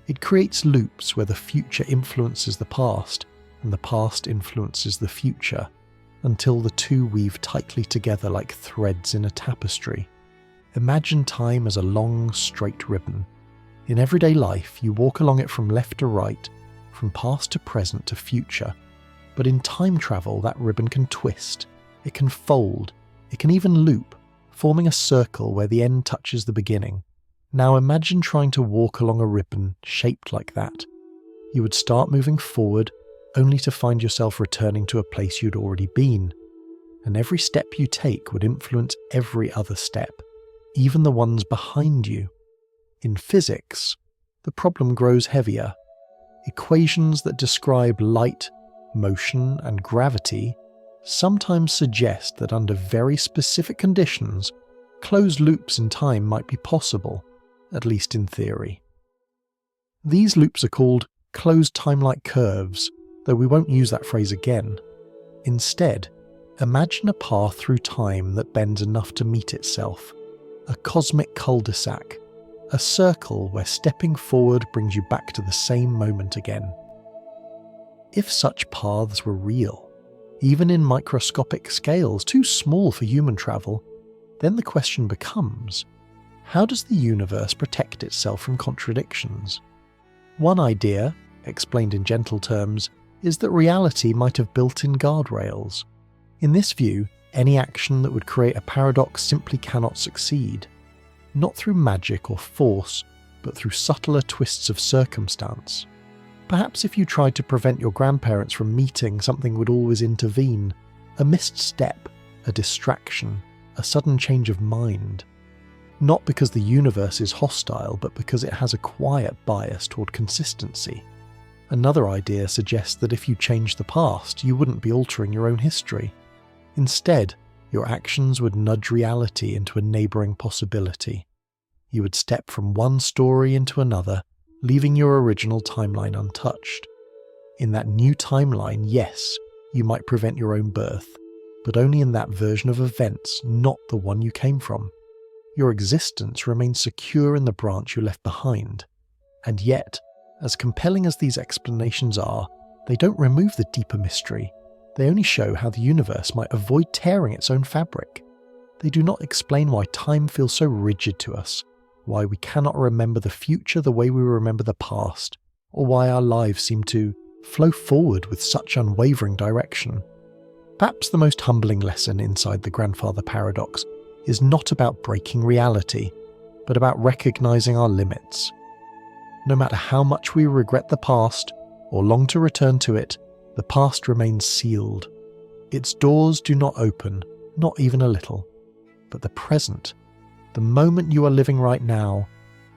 It creates loops where the future influences the past, and the past influences the future, until the two weave tightly together like threads in a tapestry. Imagine time as a long, straight ribbon. In everyday life, you walk along it from left to right, from past to present to future. But in time travel, that ribbon can twist, it can fold, it can even loop, forming a circle where the end touches the beginning. Now imagine trying to walk along a ribbon shaped like that. You would start moving forward, only to find yourself returning to a place you'd already been. And every step you take would influence every other step, even the ones behind you. In physics, the problem grows heavier. Equations that describe light, motion, and gravity sometimes suggest that under very specific conditions, closed loops in time might be possible, at least in theory. These loops are called closed time-like curves, though we won't use that phrase again. Instead, imagine a path through time that bends enough to meet itself, a cosmic cul-de-sac, a circle where stepping forward brings you back to the same moment again. If such paths were real, even in microscopic scales too small for human travel, then the question becomes, how does the universe protect itself from contradictions? One idea, explained in gentle terms, is that reality might have built-in guardrails. In this view, any action that would create a paradox simply cannot succeed. Not through magic or force, but through subtler twists of circumstance. Perhaps if you tried to prevent your grandparents from meeting, something would always intervene. A missed step, a distraction, a sudden change of mind. Not because the universe is hostile, but because it has a quiet bias toward consistency. Another idea suggests that if you change the past, you wouldn't be altering your own history. Instead, your actions would nudge reality into a neighbouring possibility. You would step from one story into another, leaving your original timeline untouched. In that new timeline, yes, you might prevent your own birth, but only in that version of events, not the one you came from. Your existence remains secure in the branch you left behind. And yet, as compelling as these explanations are, they don't remove the deeper mystery. They only show how the universe might avoid tearing its own fabric. They do not explain why time feels so rigid to us, why we cannot remember the future the way we remember the past, or why our lives seem to flow forward with such unwavering direction. Perhaps the most humbling lesson inside the grandfather paradox is not about breaking reality, but about recognizing our limits. No matter how much we regret the past, or long to return to it, the past remains sealed. Its doors do not open, not even a little. But the present, the moment you are living right now,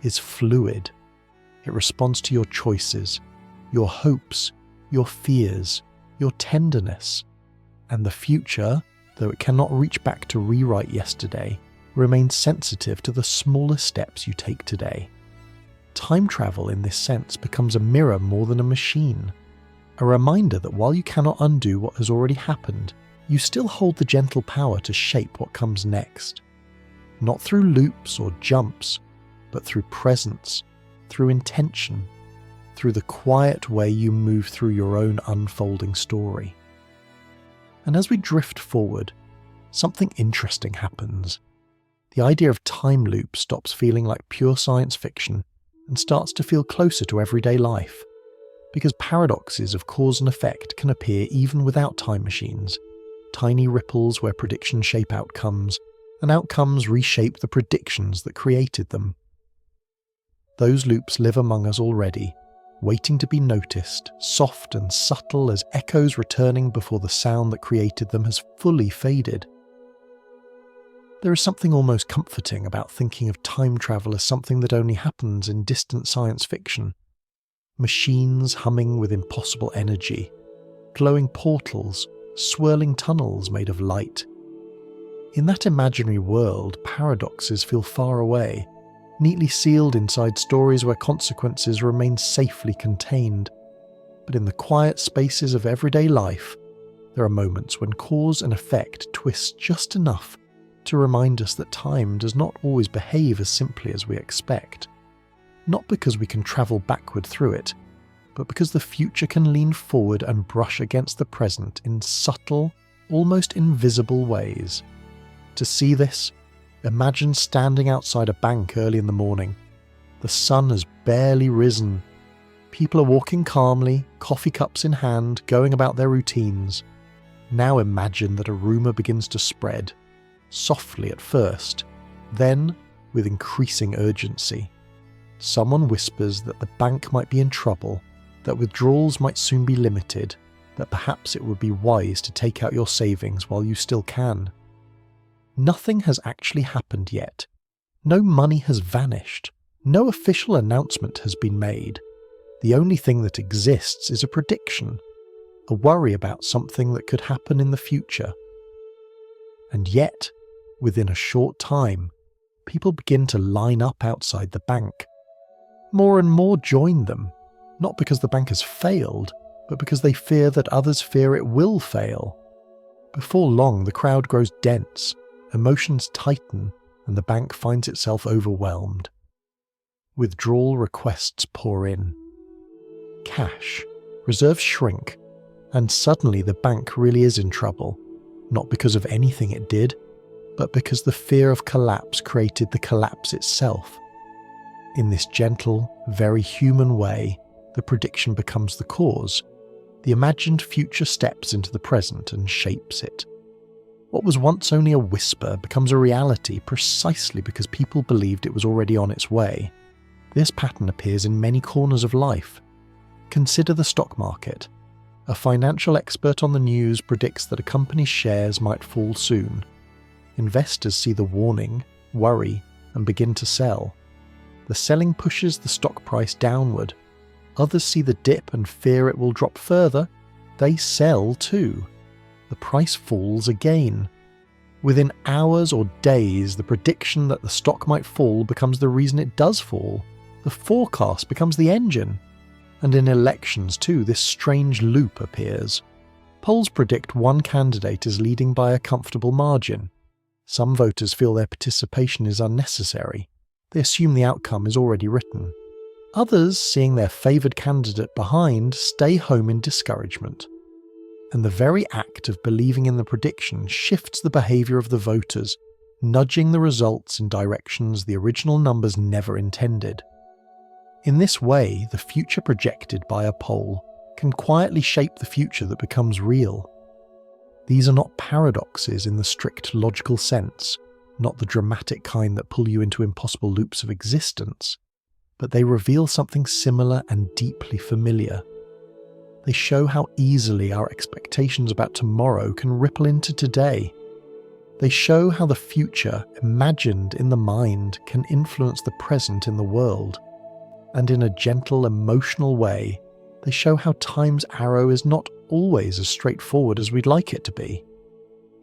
is fluid. It responds to your choices, your hopes, your fears, your tenderness. And the future, though it cannot reach back to rewrite yesterday, remains sensitive to the smallest steps you take today. Time travel in this sense becomes a mirror more than a machine. A reminder that while you cannot undo what has already happened, you still hold the gentle power to shape what comes next. Not through loops or jumps, but through presence, through intention, through the quiet way you move through your own unfolding story. And as we drift forward, something interesting happens. The idea of time loop stops feeling like pure science fiction and starts to feel closer to everyday life. Because paradoxes of cause and effect can appear even without time machines, tiny ripples where predictions shape outcomes, and outcomes reshape the predictions that created them. Those loops live among us already, waiting to be noticed, soft and subtle as echoes returning before the sound that created them has fully faded. There is something almost comforting about thinking of time travel as something that only happens in distant science fiction. Machines humming with impossible energy, glowing portals, swirling tunnels made of light. In that imaginary world, paradoxes feel far away, neatly sealed inside stories where consequences remain safely contained. But in the quiet spaces of everyday life, there are moments when cause and effect twist just enough to remind us that time does not always behave as simply as we expect. Not because we can travel backward through it, but because the future can lean forward and brush against the present in subtle, almost invisible ways. To see this, imagine standing outside a bank early in the morning. The sun has barely risen. People are walking calmly, coffee cups in hand, going about their routines. Now imagine that a rumour begins to spread, softly at first, then with increasing urgency. Someone whispers that the bank might be in trouble, that withdrawals might soon be limited, that perhaps it would be wise to take out your savings while you still can. Nothing has actually happened yet. No money has vanished. No official announcement has been made. The only thing that exists is a prediction, a worry about something that could happen in the future. And yet, within a short time, people begin to line up outside the bank. More and more join them, not because the bank has failed, but because they fear that others fear it will fail. Before long, the crowd grows dense, emotions tighten, and the bank finds itself overwhelmed. Withdrawal requests pour in. Cash, reserves shrink, and suddenly the bank really is in trouble, not because of anything it did, but because the fear of collapse created the collapse itself. In this gentle, very human way, the prediction becomes the cause. The imagined future steps into the present and shapes it. What was once only a whisper becomes a reality precisely because people believed it was already on its way. This pattern appears in many corners of life. Consider the stock market. A financial expert on the news predicts that a company's shares might fall soon. Investors see the warning, worry, and begin to sell. The selling pushes the stock price downward. Others see the dip and fear it will drop further. They sell too. The price falls again. Within hours or days, the prediction that the stock might fall becomes the reason it does fall. The forecast becomes the engine. And in elections too, this strange loop appears. Polls predict one candidate is leading by a comfortable margin. Some voters feel their participation is unnecessary. They assume the outcome is already written. Others, seeing their favoured candidate behind, stay home in discouragement. And the very act of believing in the prediction shifts the behaviour of the voters, nudging the results in directions the original numbers never intended. In this way, the future projected by a poll can quietly shape the future that becomes real. These are not paradoxes in the strict logical sense, not the dramatic kind that pull you into impossible loops of existence, but they reveal something similar and deeply familiar. They show how easily our expectations about tomorrow can ripple into today. They show how the future, imagined in the mind, can influence the present in the world. And in a gentle, emotional way, they show how time's arrow is not always as straightforward as we'd like it to be.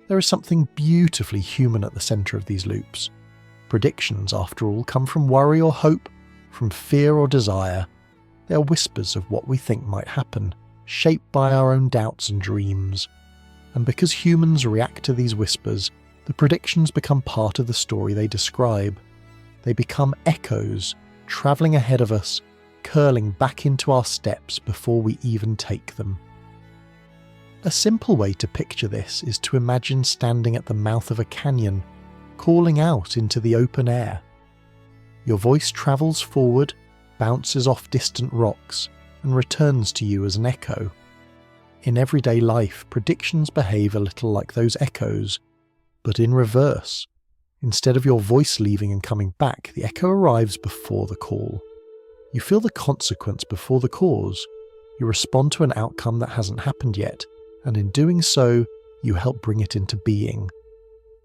There is something beautifully human at the centre of these loops. Predictions, after all, come from worry or hope, from fear or desire. They are whispers of what we think might happen, shaped by our own doubts and dreams. And because humans react to these whispers, the predictions become part of the story they describe. They become echoes, travelling ahead of us, curling back into our steps before we even take them. A simple way to picture this is to imagine standing at the mouth of a canyon, calling out into the open air. Your voice travels forward, bounces off distant rocks, and returns to you as an echo. In everyday life, predictions behave a little like those echoes, but in reverse. Instead of your voice leaving and coming back, the echo arrives before the call. You feel the consequence before the cause. You respond to an outcome that hasn't happened yet, and in doing so, you help bring it into being.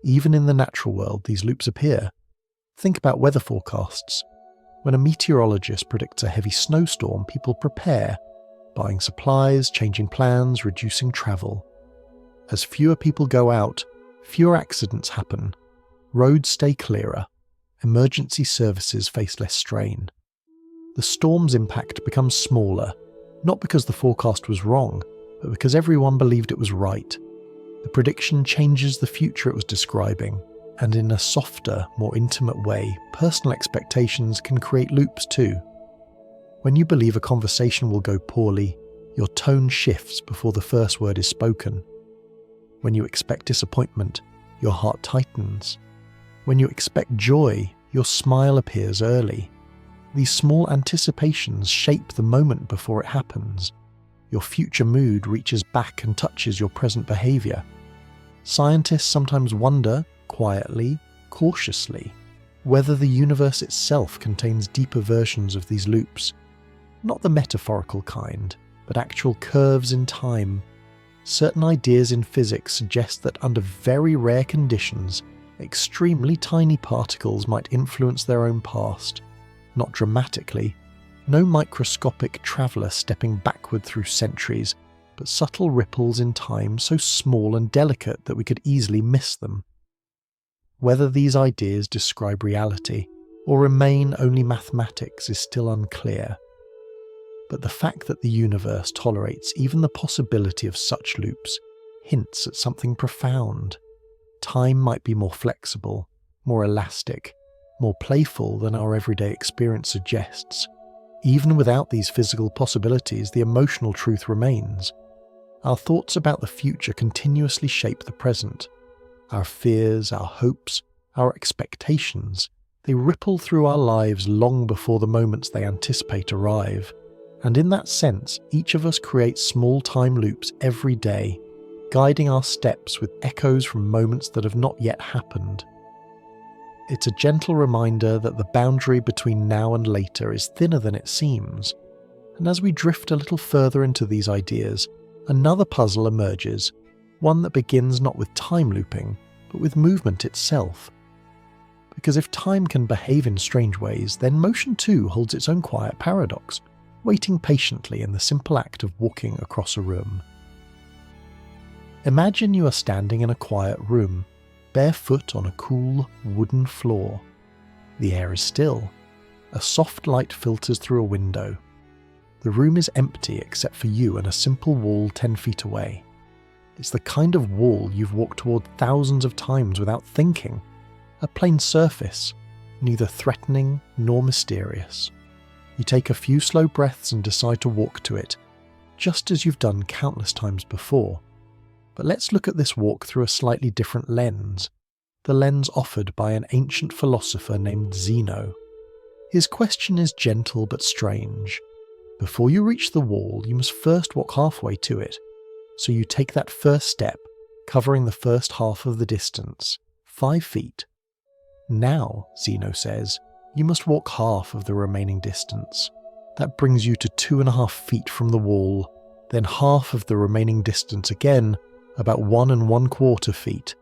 Even in the natural world, these loops appear. Think about weather forecasts. When a meteorologist predicts a heavy snowstorm, people prepare, buying supplies, changing plans, reducing travel. As fewer people go out, fewer accidents happen. Roads stay clearer. Emergency services face less strain. The storm's impact becomes smaller, not because the forecast was wrong, but because everyone believed it was right. The prediction changes the future it was describing, and in a softer, more intimate way, personal expectations can create loops too. When you believe a conversation will go poorly, your tone shifts before the first word is spoken. When you expect disappointment, your heart tightens. When you expect joy, your smile appears early. These small anticipations shape the moment before it happens. Your future mood reaches back and touches your present behaviour. Scientists sometimes wonder, quietly, cautiously, whether the universe itself contains deeper versions of these loops. Not the metaphorical kind, but actual curves in time. Certain ideas in physics suggest that under very rare conditions, extremely tiny particles might influence their own past. Not dramatically, no microscopic traveller stepping backward through centuries, but subtle ripples in time so small and delicate that we could easily miss them. Whether these ideas describe reality or remain only mathematics is still unclear. But the fact that the universe tolerates even the possibility of such loops hints at something profound. Time might be more flexible, more elastic, more playful than our everyday experience suggests. Even without these physical possibilities, the emotional truth remains. Our thoughts about the future continuously shape the present. Our fears, our hopes, our expectations, they ripple through our lives long before the moments they anticipate arrive. And in that sense, each of us creates small time loops every day, guiding our steps with echoes from moments that have not yet happened. It's a gentle reminder that the boundary between now and later is thinner than it seems. And as we drift a little further into these ideas, another puzzle emerges, one that begins not with time looping, but with movement itself. Because if time can behave in strange ways, then motion too holds its own quiet paradox, waiting patiently in the simple act of walking across a room. Imagine you are standing in a quiet room, barefoot on a cool, wooden floor. The air is still. A soft light filters through a window. The room is empty except for you and a simple wall 10 feet away. It's the kind of wall you've walked toward thousands of times without thinking. A plain surface, neither threatening nor mysterious. You take a few slow breaths and decide to walk to it, just as you've done countless times before. But let's look at this walk through a slightly different lens, the lens offered by an ancient philosopher named Zeno. His question is gentle but strange. Before you reach the wall, you must first walk halfway to it. So you take that first step, covering the first half of the distance, 5 feet. Now, Zeno says, you must walk half of the remaining distance. That brings you to 2.5 feet from the wall, then half of the remaining distance again, about 1 1/4 feet,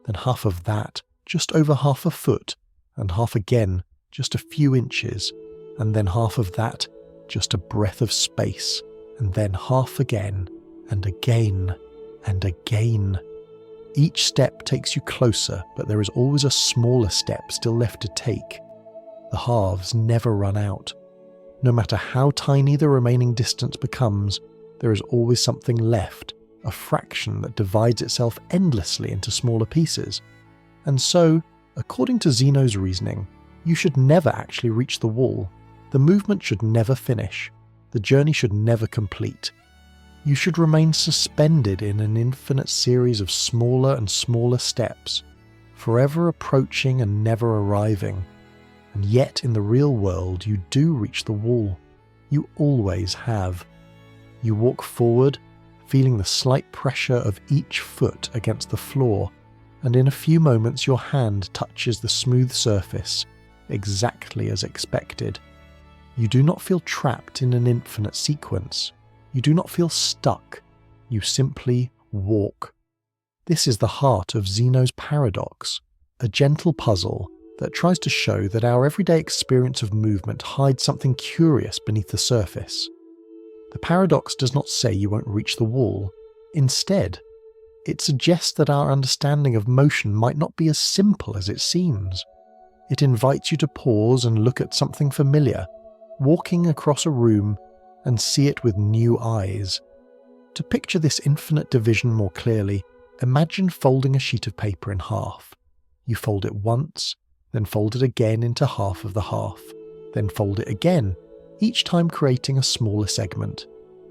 then half of that, just over half a foot, and half again, just a few inches, and then half of that, just a breath of space, and then half again, and again, and again. Each step takes you closer, but there is always a smaller step still left to take. The halves never run out. No matter how tiny the remaining distance becomes, there is always something left, a fraction that divides itself endlessly into smaller pieces. And so, according to Zeno's reasoning, you should never actually reach the wall. The movement should never finish. The journey should never complete. You should remain suspended in an infinite series of smaller and smaller steps, forever approaching and never arriving. And yet in the real world you do reach the wall. You always have. You walk forward, feeling the slight pressure of each foot against the floor, and in a few moments your hand touches the smooth surface, exactly as expected. You do not feel trapped in an infinite sequence. You do not feel stuck. You simply walk. This is the heart of Zeno's paradox, a gentle puzzle that tries to show that our everyday experience of movement hides something curious beneath the surface. The paradox does not say you won't reach the wall. Instead, it suggests that our understanding of motion might not be as simple as it seems. It invites you to pause and look at something familiar, walking across a room, and see it with new eyes. To picture this infinite division more clearly, imagine folding a sheet of paper in half. You fold it once, then fold it again into half of the half, then fold it again, each time creating a smaller segment.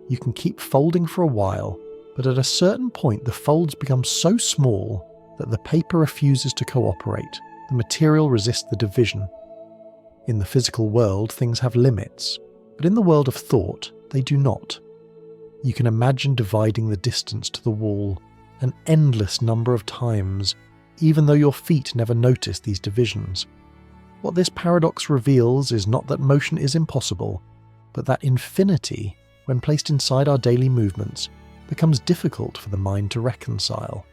You can keep folding for a while, but at a certain point the folds become so small that the paper refuses to cooperate. The material resists the division. In the physical world, things have limits, but in the world of thought, they do not. You can imagine dividing the distance to the wall an endless number of times, even though your feet never notice these divisions. What this paradox reveals is not that motion is impossible, but that infinity, when placed inside our daily movements, becomes difficult for the mind to reconcile.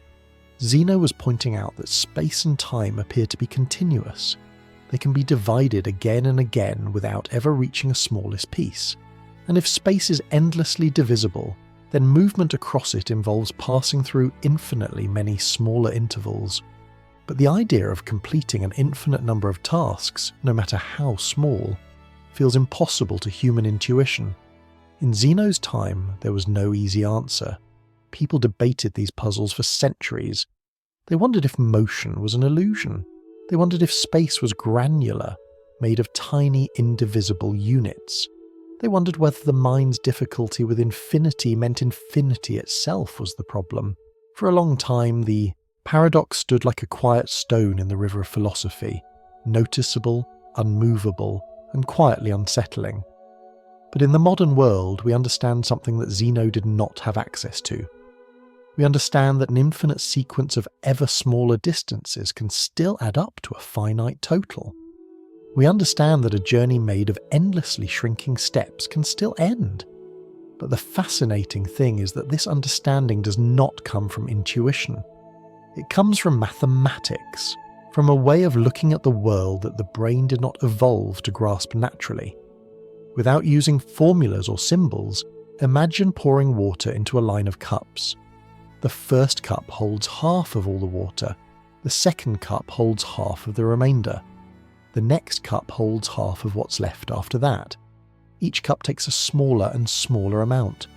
Zeno was pointing out that space and time appear to be continuous. They can be divided again and again without ever reaching a smallest piece. And if space is endlessly divisible, then movement across it involves passing through infinitely many smaller intervals. But the idea of completing an infinite number of tasks, no matter how small, feels impossible to human intuition. In Zeno's time, there was no easy answer. People debated these puzzles for centuries. They wondered if motion was an illusion. They wondered if space was granular, made of tiny, indivisible units. They wondered whether the mind's difficulty with infinity meant infinity itself was the problem. For a long time, the paradox stood like a quiet stone in the river of philosophy, noticeable, unmovable, and quietly unsettling. But in the modern world, we understand something that Zeno did not have access to. We understand that an infinite sequence of ever smaller distances can still add up to a finite total. We understand that a journey made of endlessly shrinking steps can still end. But the fascinating thing is that this understanding does not come from intuition. It comes from mathematics, from a way of looking at the world that the brain did not evolve to grasp naturally. Without using formulas or symbols, imagine pouring water into a line of cups. The first cup holds half of all the water, the second cup holds half of the remainder. The next cup holds half of what's left after that. Each cup takes a smaller and smaller amount.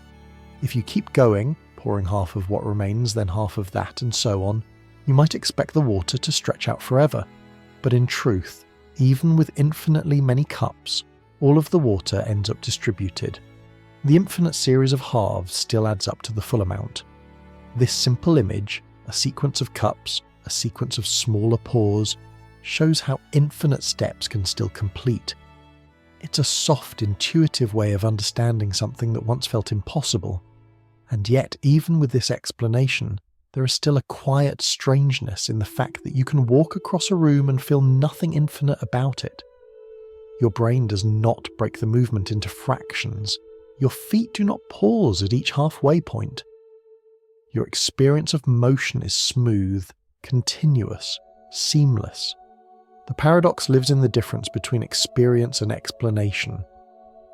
If you keep going, pouring half of what remains, then half of that, and so on, you might expect the water to stretch out forever. But in truth, even with infinitely many cups, all of the water ends up distributed. The infinite series of halves still adds up to the full amount. This simple image, a sequence of cups, a sequence of smaller pours, shows how infinite steps can still complete. It's a soft, intuitive way of understanding something that once felt impossible. And yet, even with this explanation, there is still a quiet strangeness in the fact that you can walk across a room and feel nothing infinite about it. Your brain does not break the movement into fractions. Your feet do not pause at each halfway point. Your experience of motion is smooth, continuous, seamless. The paradox lives in the difference between experience and explanation,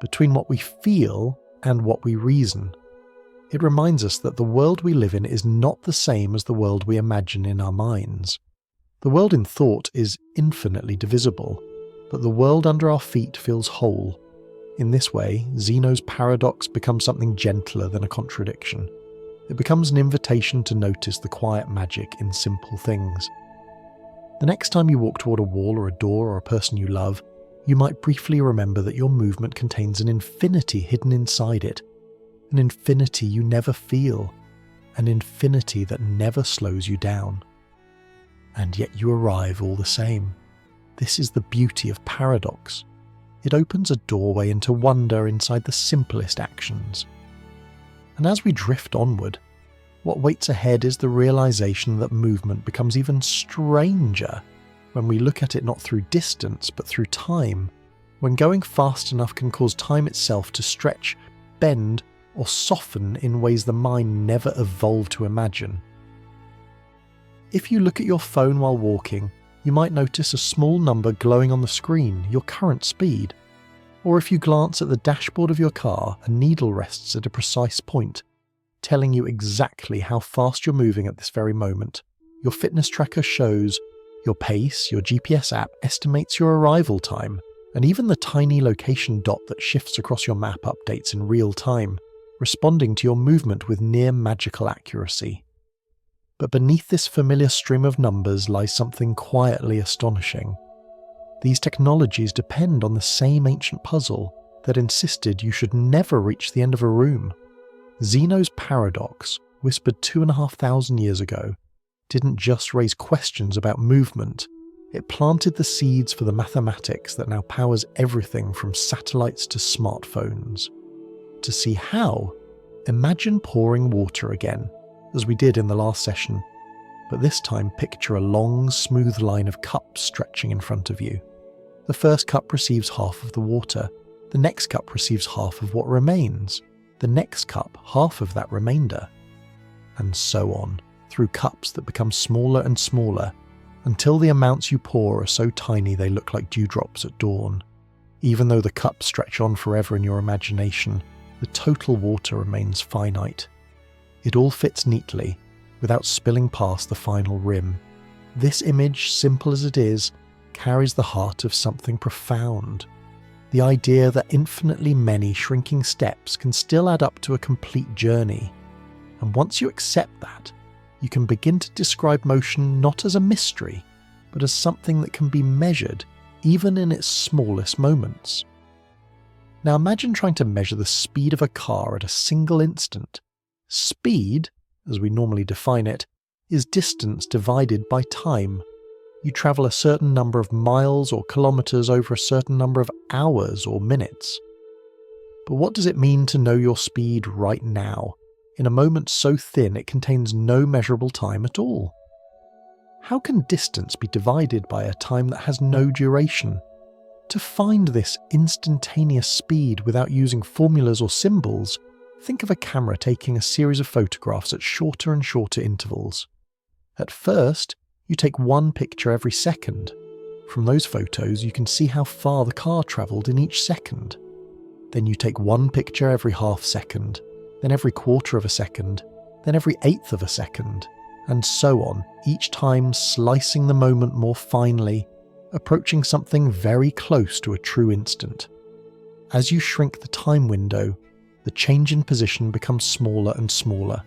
between what we feel and what we reason. It reminds us that the world we live in is not the same as the world we imagine in our minds. The world in thought is infinitely divisible, but the world under our feet feels whole. In this way, Zeno's paradox becomes something gentler than a contradiction. It becomes an invitation to notice the quiet magic in simple things. The next time you walk toward a wall or a door or a person you love, you might briefly remember that your movement contains an infinity hidden inside it, an infinity you never feel, an infinity that never slows you down. And yet you arrive all the same. This is the beauty of paradox. It opens a doorway into wonder inside the simplest actions. And as we drift onward, what waits ahead is the realization that movement becomes even stranger when we look at it not through distance but through time, when going fast enough can cause time itself to stretch, bend, or soften in ways the mind never evolved to imagine. If you look at your phone while walking, you might notice a small number glowing on the screen, your current speed. Or if you glance at the dashboard of your car, a needle rests at a precise point, telling you exactly how fast you're moving at this very moment. Your fitness tracker shows your pace, your GPS app estimates your arrival time, and even the tiny location dot that shifts across your map updates in real time, responding to your movement with near magical accuracy. But beneath this familiar stream of numbers lies something quietly astonishing. These technologies depend on the same ancient puzzle that insisted you should never reach the end of a room. Zeno's paradox, whispered 2,500 years ago, didn't just raise questions about movement, it planted the seeds for the mathematics that now powers everything from satellites to smartphones. To see how, imagine pouring water again, as we did in the last session, but this time picture a long, smooth line of cups stretching in front of you. The first cup receives half of the water, the next cup receives half of what remains, the next cup half of that remainder, and so on, through cups that become smaller and smaller, until the amounts you pour are so tiny they look like dewdrops at dawn. Even though the cups stretch on forever in your imagination, the total water remains finite. It all fits neatly, without spilling past the final rim. This image, simple as it is, carries the heart of something profound. The idea that infinitely many shrinking steps can still add up to a complete journey. And once you accept that, you can begin to describe motion not as a mystery, but as something that can be measured, even in its smallest moments. Now imagine trying to measure the speed of a car at a single instant. Speed, as we normally define it, is distance divided by time. You travel a certain number of miles or kilometers over a certain number of hours or minutes. But what does it mean to know your speed right now, in a moment so thin it contains no measurable time at all. How can distance be divided by a time that has no duration? To find this instantaneous speed without using formulas or symbols, think of a camera taking a series of photographs at shorter and shorter intervals. At first, you take one picture every second. From those photos, you can see how far the car travelled in each second. Then you take one picture every half second, then every quarter of a second, then every eighth of a second, and so on, each time slicing the moment more finely, approaching something very close to a true instant. As you shrink the time window, the change in position becomes smaller and smaller,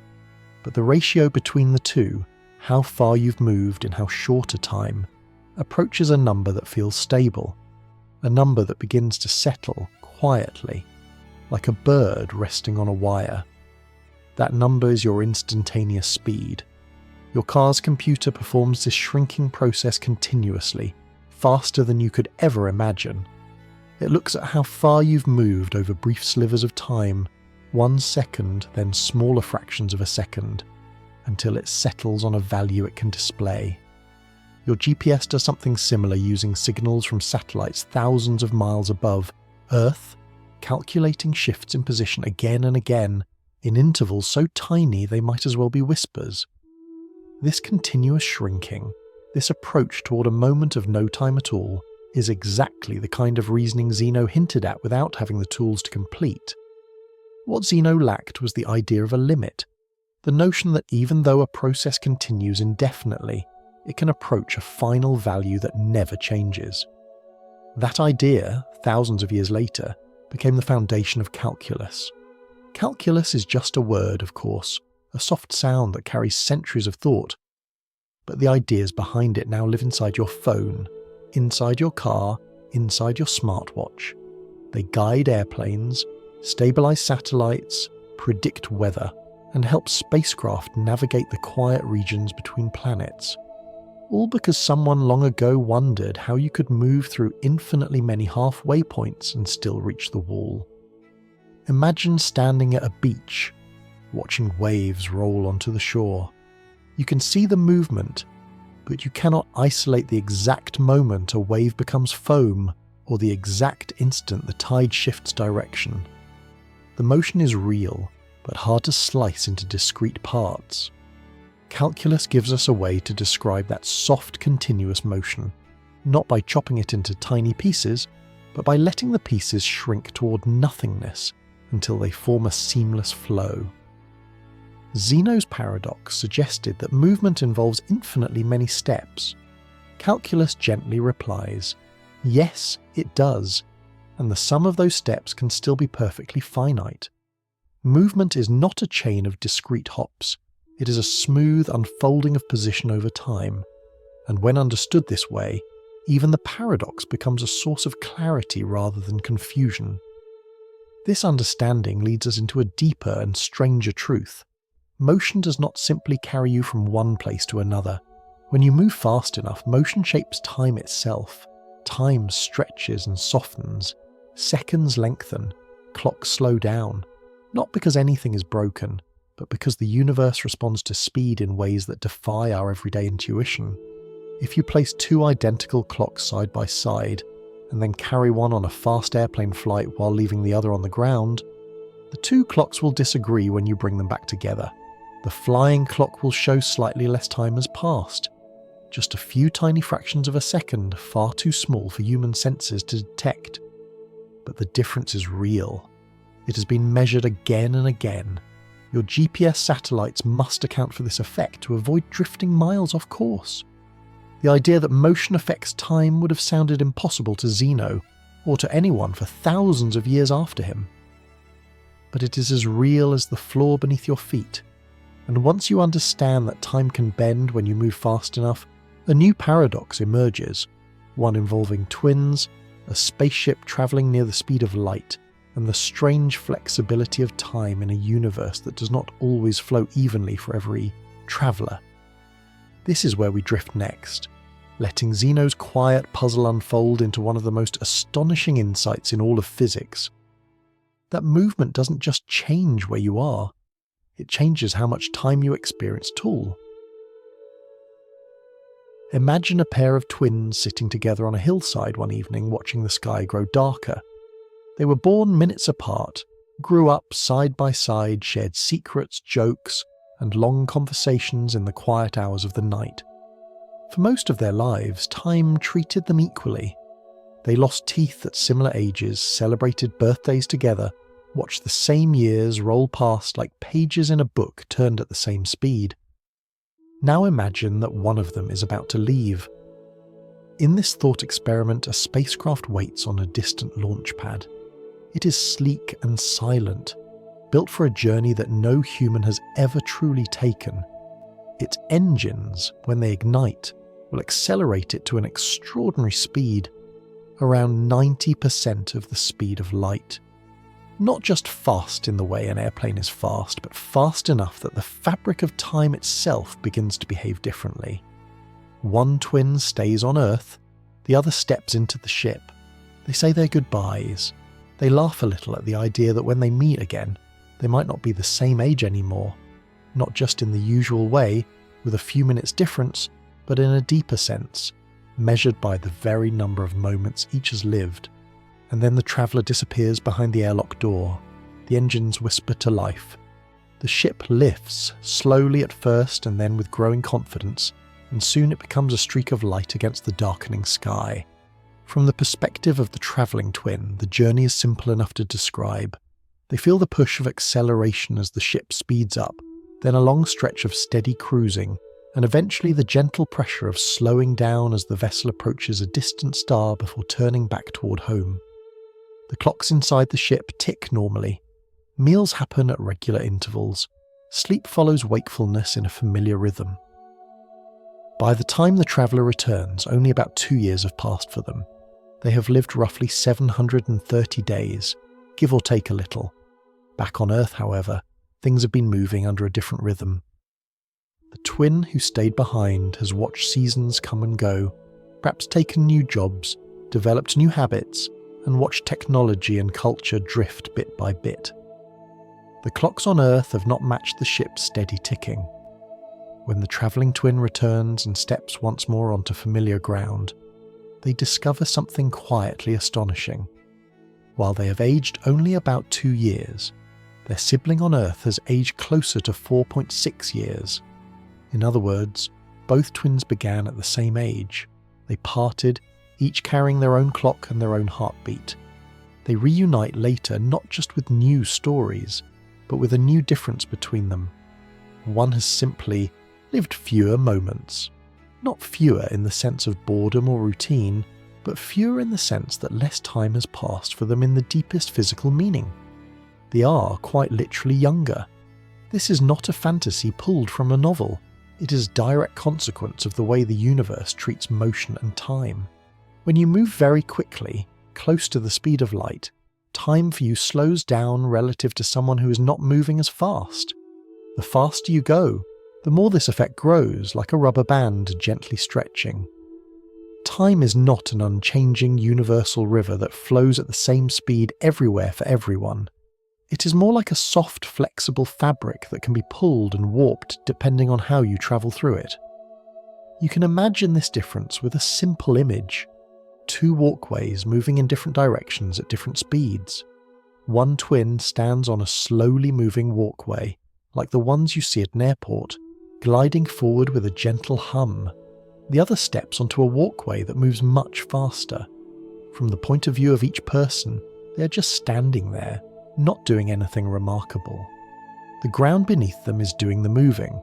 but the ratio between the two, how far you've moved in how short a time, approaches a number that feels stable, a number that begins to settle quietly, like a bird resting on a wire. That number is your instantaneous speed. Your car's computer performs this shrinking process continuously, faster than you could ever imagine. It looks at how far you've moved over brief slivers of time, 1 second, then smaller fractions of a second, until it settles on a value it can display. Your GPS does something similar using signals from satellites thousands of miles above Earth, calculating shifts in position again and again, in intervals so tiny they might as well be whispers. This continuous shrinking, this approach toward a moment of no time at all, is exactly the kind of reasoning Zeno hinted at without having the tools to complete. What Zeno lacked was the idea of a limit, the notion that even though a process continues indefinitely, it can approach a final value that never changes. That idea, thousands of years later, became the foundation of calculus. Calculus is just a word, of course, a soft sound that carries centuries of thought. But the ideas behind it now live inside your phone, inside your car, inside your smartwatch. They guide airplanes, stabilize satellites, predict weather, and help spacecraft navigate the quiet regions between planets. All because someone long ago wondered how you could move through infinitely many halfway points and still reach the wall. Imagine standing at a beach, watching waves roll onto the shore. You can see the movement, but you cannot isolate the exact moment a wave becomes foam or the exact instant the tide shifts direction. The motion is real, but hard to slice into discrete parts. Calculus gives us a way to describe that soft, continuous motion, not by chopping it into tiny pieces, but by letting the pieces shrink toward nothingness until they form a seamless flow. Zeno's paradox suggested that movement involves infinitely many steps. Calculus gently replies, yes, it does, and the sum of those steps can still be perfectly finite. Movement is not a chain of discrete hops. It is a smooth unfolding of position over time, and when understood this way, even the paradox becomes a source of clarity rather than confusion. This understanding leads us into a deeper and stranger truth. Motion does not simply carry you from one place to another. When you move fast enough, motion shapes time itself. Time stretches and softens. Seconds lengthen. Clocks slow down. Not because anything is broken, but because the universe responds to speed in ways that defy our everyday intuition. If you place two identical clocks side by side, and then carry one on a fast airplane flight while leaving the other on the ground, the two clocks will disagree when you bring them back together. The flying clock will show slightly less time has passed, just a few tiny fractions of a second, far too small for human senses to detect. But the difference is real. It has been measured again and again. Your GPS satellites must account for this effect to avoid drifting miles off course. The idea that motion affects time would have sounded impossible to Zeno, or to anyone for thousands of years after him. But it is as real as the floor beneath your feet, and once you understand that time can bend when you move fast enough, a new paradox emerges, one involving twins, a spaceship travelling near the speed of light, and the strange flexibility of time in a universe that does not always flow evenly for every traveller. This is where we drift next, letting Zeno's quiet puzzle unfold into one of the most astonishing insights in all of physics. That movement doesn't just change where you are, it changes how much time you experience at all. Imagine a pair of twins sitting together on a hillside one evening watching the sky grow darker. They were born minutes apart, grew up side by side, shared secrets, jokes, and long conversations in the quiet hours of the night. For most of their lives, time treated them equally. They lost teeth at similar ages, celebrated birthdays together, watched the same years roll past like pages in a book turned at the same speed. Now imagine that one of them is about to leave. In this thought experiment, a spacecraft waits on a distant launch pad. It is sleek and silent, built for a journey that no human has ever truly taken. Its engines, when they ignite, will accelerate it to an extraordinary speed, around 90% of the speed of light. Not just fast in the way an airplane is fast, but fast enough that the fabric of time itself begins to behave differently. One twin stays on Earth, the other steps into the ship. They say their goodbyes. They laugh a little at the idea that when they meet again, they might not be the same age anymore, not just in the usual way, with a few minutes difference, but in a deeper sense, measured by the very number of moments each has lived. And then the traveller disappears behind the airlock door. The engines whisper to life. The ship lifts, slowly at first and then with growing confidence, and soon it becomes a streak of light against the darkening sky. From the perspective of the travelling twin, the journey is simple enough to describe. They feel the push of acceleration as the ship speeds up, then a long stretch of steady cruising, and eventually the gentle pressure of slowing down as the vessel approaches a distant star before turning back toward home. The clocks inside the ship tick normally. Meals happen at regular intervals. Sleep follows wakefulness in a familiar rhythm. By the time the traveller returns, only about 2 years have passed for them. They have lived roughly 730 days, give or take a little. Back on Earth, however, things have been moving under a different rhythm. The twin who stayed behind has watched seasons come and go, perhaps taken new jobs, developed new habits, and watched technology and culture drift bit by bit. The clocks on Earth have not matched the ship's steady ticking. When the travelling twin returns and steps once more onto familiar ground, they discover something quietly astonishing. While they have aged only about 2 years, their sibling on Earth has aged closer to 4.6 years. In other words, both twins began at the same age. They parted, each carrying their own clock and their own heartbeat. They reunite later not just with new stories, but with a new difference between them. One has simply lived fewer moments. Not fewer in the sense of boredom or routine, but fewer in the sense that less time has passed for them in the deepest physical meaning. They are quite literally younger. This is not a fantasy pulled from a novel. It is a direct consequence of the way the universe treats motion and time. When you move very quickly, close to the speed of light, time for you slows down relative to someone who is not moving as fast. The faster you go, the more this effect grows, like a rubber band gently stretching. Time is not an unchanging universal river that flows at the same speed everywhere for everyone. It is more like a soft, flexible fabric that can be pulled and warped depending on how you travel through it. You can imagine this difference with a simple image. 2 walkways moving in different directions at different speeds. One twin stands on a slowly moving walkway, like the ones you see at an airport, gliding forward with a gentle hum. The other steps onto a walkway that moves much faster. From the point of view of each person, they are just standing there, not doing anything remarkable. The ground beneath them is doing the moving.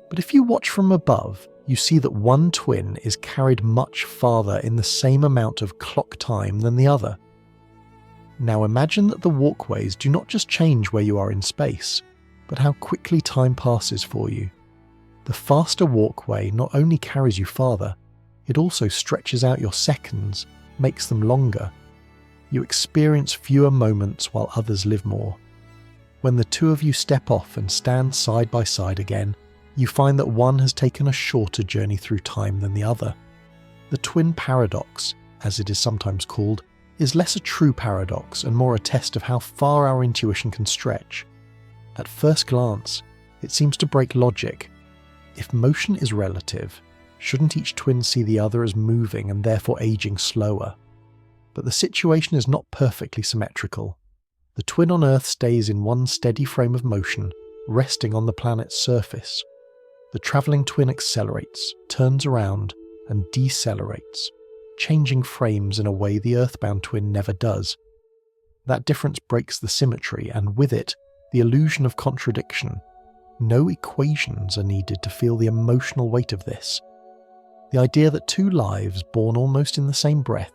But if you watch from above, you see that one twin is carried much farther in the same amount of clock time than the other. Now imagine that the walkways do not just change where you are in space, but how quickly time passes for you. The faster walkway not only carries you farther, it also stretches out your seconds, makes them longer. You experience fewer moments while others live more. When the 2 of you step off and stand side by side again, you find that one has taken a shorter journey through time than the other. The twin paradox, as it is sometimes called, is less a true paradox and more a test of how far our intuition can stretch. At first glance, it seems to break logic. If motion is relative, shouldn't each twin see the other as moving and therefore aging slower? But the situation is not perfectly symmetrical. The twin on Earth stays in one steady frame of motion, resting on the planet's surface. The travelling twin accelerates, turns around, and decelerates, changing frames in a way the Earthbound twin never does. That difference breaks the symmetry, and with it, the illusion of contradiction. No equations are needed to feel the emotional weight of this. The idea that two lives, born almost in the same breath,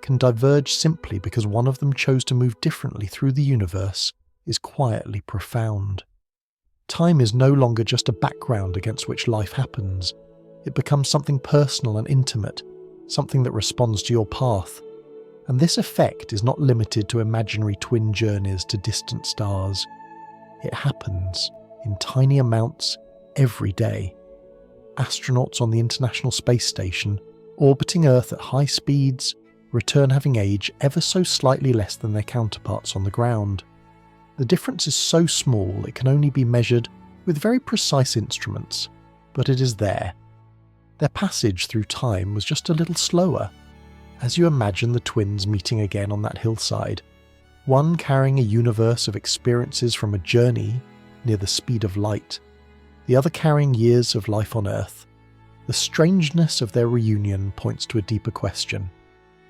can diverge simply because one of them chose to move differently through the universe is quietly profound. Time is no longer just a background against which life happens. It becomes something personal and intimate, something that responds to your path. And this effect is not limited to imaginary twin journeys to distant stars. It happens in tiny amounts every day. Astronauts on the International Space Station, orbiting Earth at high speeds, return having aged ever so slightly less than their counterparts on the ground. The difference is so small it can only be measured with very precise instruments, but it is there. Their passage through time was just a little slower. As you imagine the twins meeting again on that hillside, one carrying a universe of experiences from a journey near the speed of light, the other carrying years of life on Earth, the strangeness of their reunion points to a deeper question.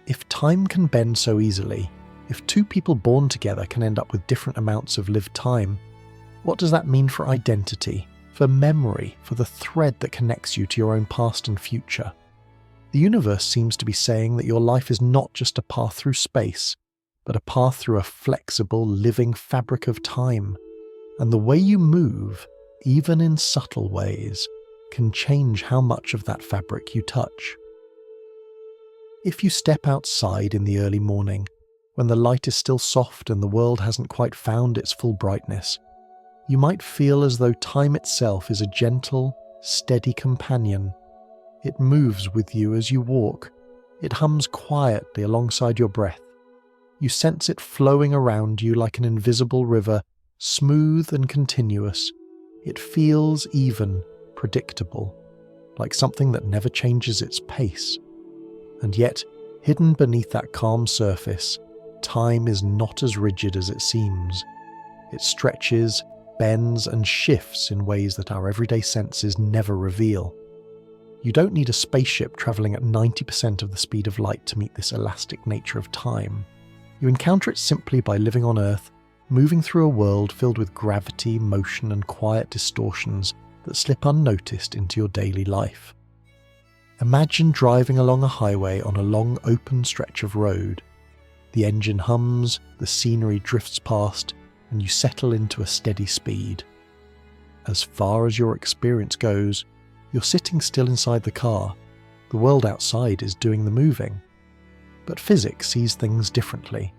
If time can bend so easily, if two people born together can end up with different amounts of lived time, what does that mean for identity, for memory, for the thread that connects you to your own past and future? The universe seems to be saying that your life is not just a path through space, but a path through a flexible, living fabric of time. And the way you move, even in subtle ways, can change how much of that fabric you touch. If you step outside in the early morning, when the light is still soft and the world hasn't quite found its full brightness, you might feel as though time itself is a gentle, steady companion. It moves with you as you walk. It hums quietly alongside your breath. You sense it flowing around you like an invisible river, smooth and continuous. It feels even, predictable, like something that never changes its pace. And yet, hidden beneath that calm surface, time is not as rigid as it seems. It stretches, bends, and shifts in ways that our everyday senses never reveal. You don't need a spaceship travelling at 90% of the speed of light to meet this elastic nature of time. You encounter it simply by living on Earth, moving through a world filled with gravity, motion, and quiet distortions that slip unnoticed into your daily life. Imagine driving along a highway on a long open stretch of road. The engine hums, the scenery drifts past, and you settle into a steady speed. As far as your experience goes, you're sitting still inside the car. The world outside is doing the moving. But physics sees things differently.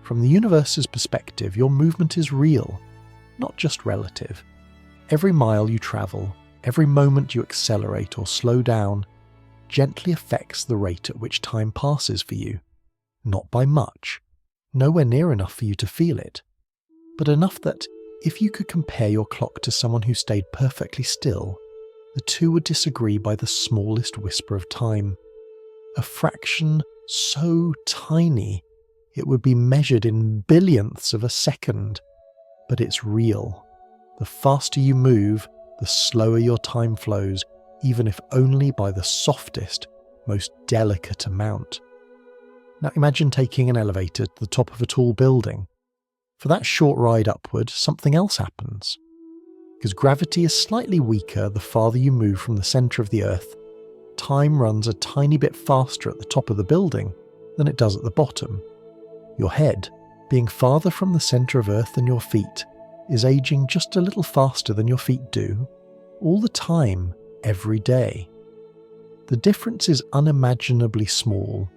From the universe's perspective, your movement is real, not just relative. Every mile you travel, every moment you accelerate or slow down, gently affects the rate at which time passes for you. Not by much, nowhere near enough for you to feel it, but enough that if you could compare your clock to someone who stayed perfectly still, the two would disagree by the smallest whisper of time. A fraction so tiny it would be measured in billionths of a second, but it's real. The faster you move, the slower your time flows, even if only by the softest, most delicate amount. Now imagine taking an elevator to the top of a tall building. For that short ride upward, something else happens. Because gravity is slightly weaker the farther you move from the centre of the Earth, time runs a tiny bit faster at the top of the building than it does at the bottom. Your head, being farther from the centre of Earth than your feet, is aging just a little faster than your feet do, all the time, every day. The difference is unimaginably small,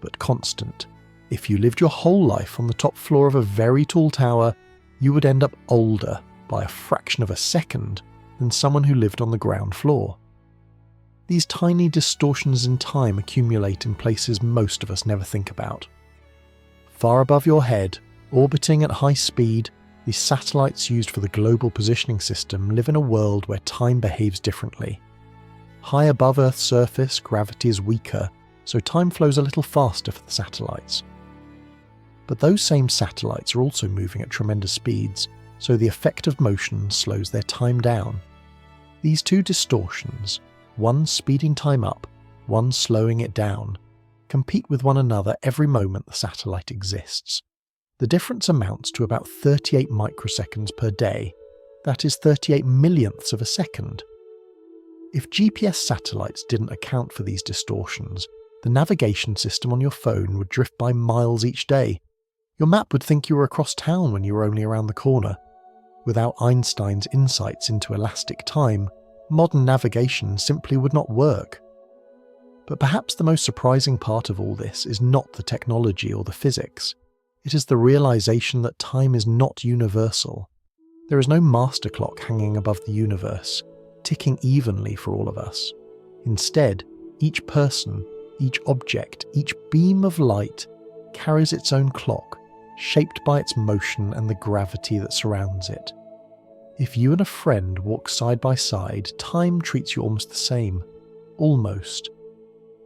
but constant. If you lived your whole life on the top floor of a very tall tower, you would end up older by a fraction of a second than someone who lived on the ground floor. These tiny distortions in time accumulate in places most of us never think about. Far above your head, orbiting at high speed, These satellites used for the global positioning system live in a world where time behaves differently. High above Earth's surface, gravity is weaker, so time flows a little faster for the satellites. But those same satellites are also moving at tremendous speeds, so the effect of motion slows their time down. These two distortions, one speeding time up, one slowing it down, compete with one another every moment the satellite exists. The difference amounts to about 38 microseconds per day, that is 38 millionths of a second. If GPS satellites didn't account for these distortions, the navigation system on your phone would drift by miles each day. Your map would think you were across town when you were only around the corner. Without Einstein's insights into elastic time, modern navigation simply would not work. But perhaps the most surprising part of all this is not the technology or the physics. It is the realization that time is not universal. There is no master clock hanging above the universe, ticking evenly for all of us. Instead, each person, each object, each beam of light carries its own clock, shaped by its motion and the gravity that surrounds it. If you and a friend walk side by side, time treats you almost the same. Almost.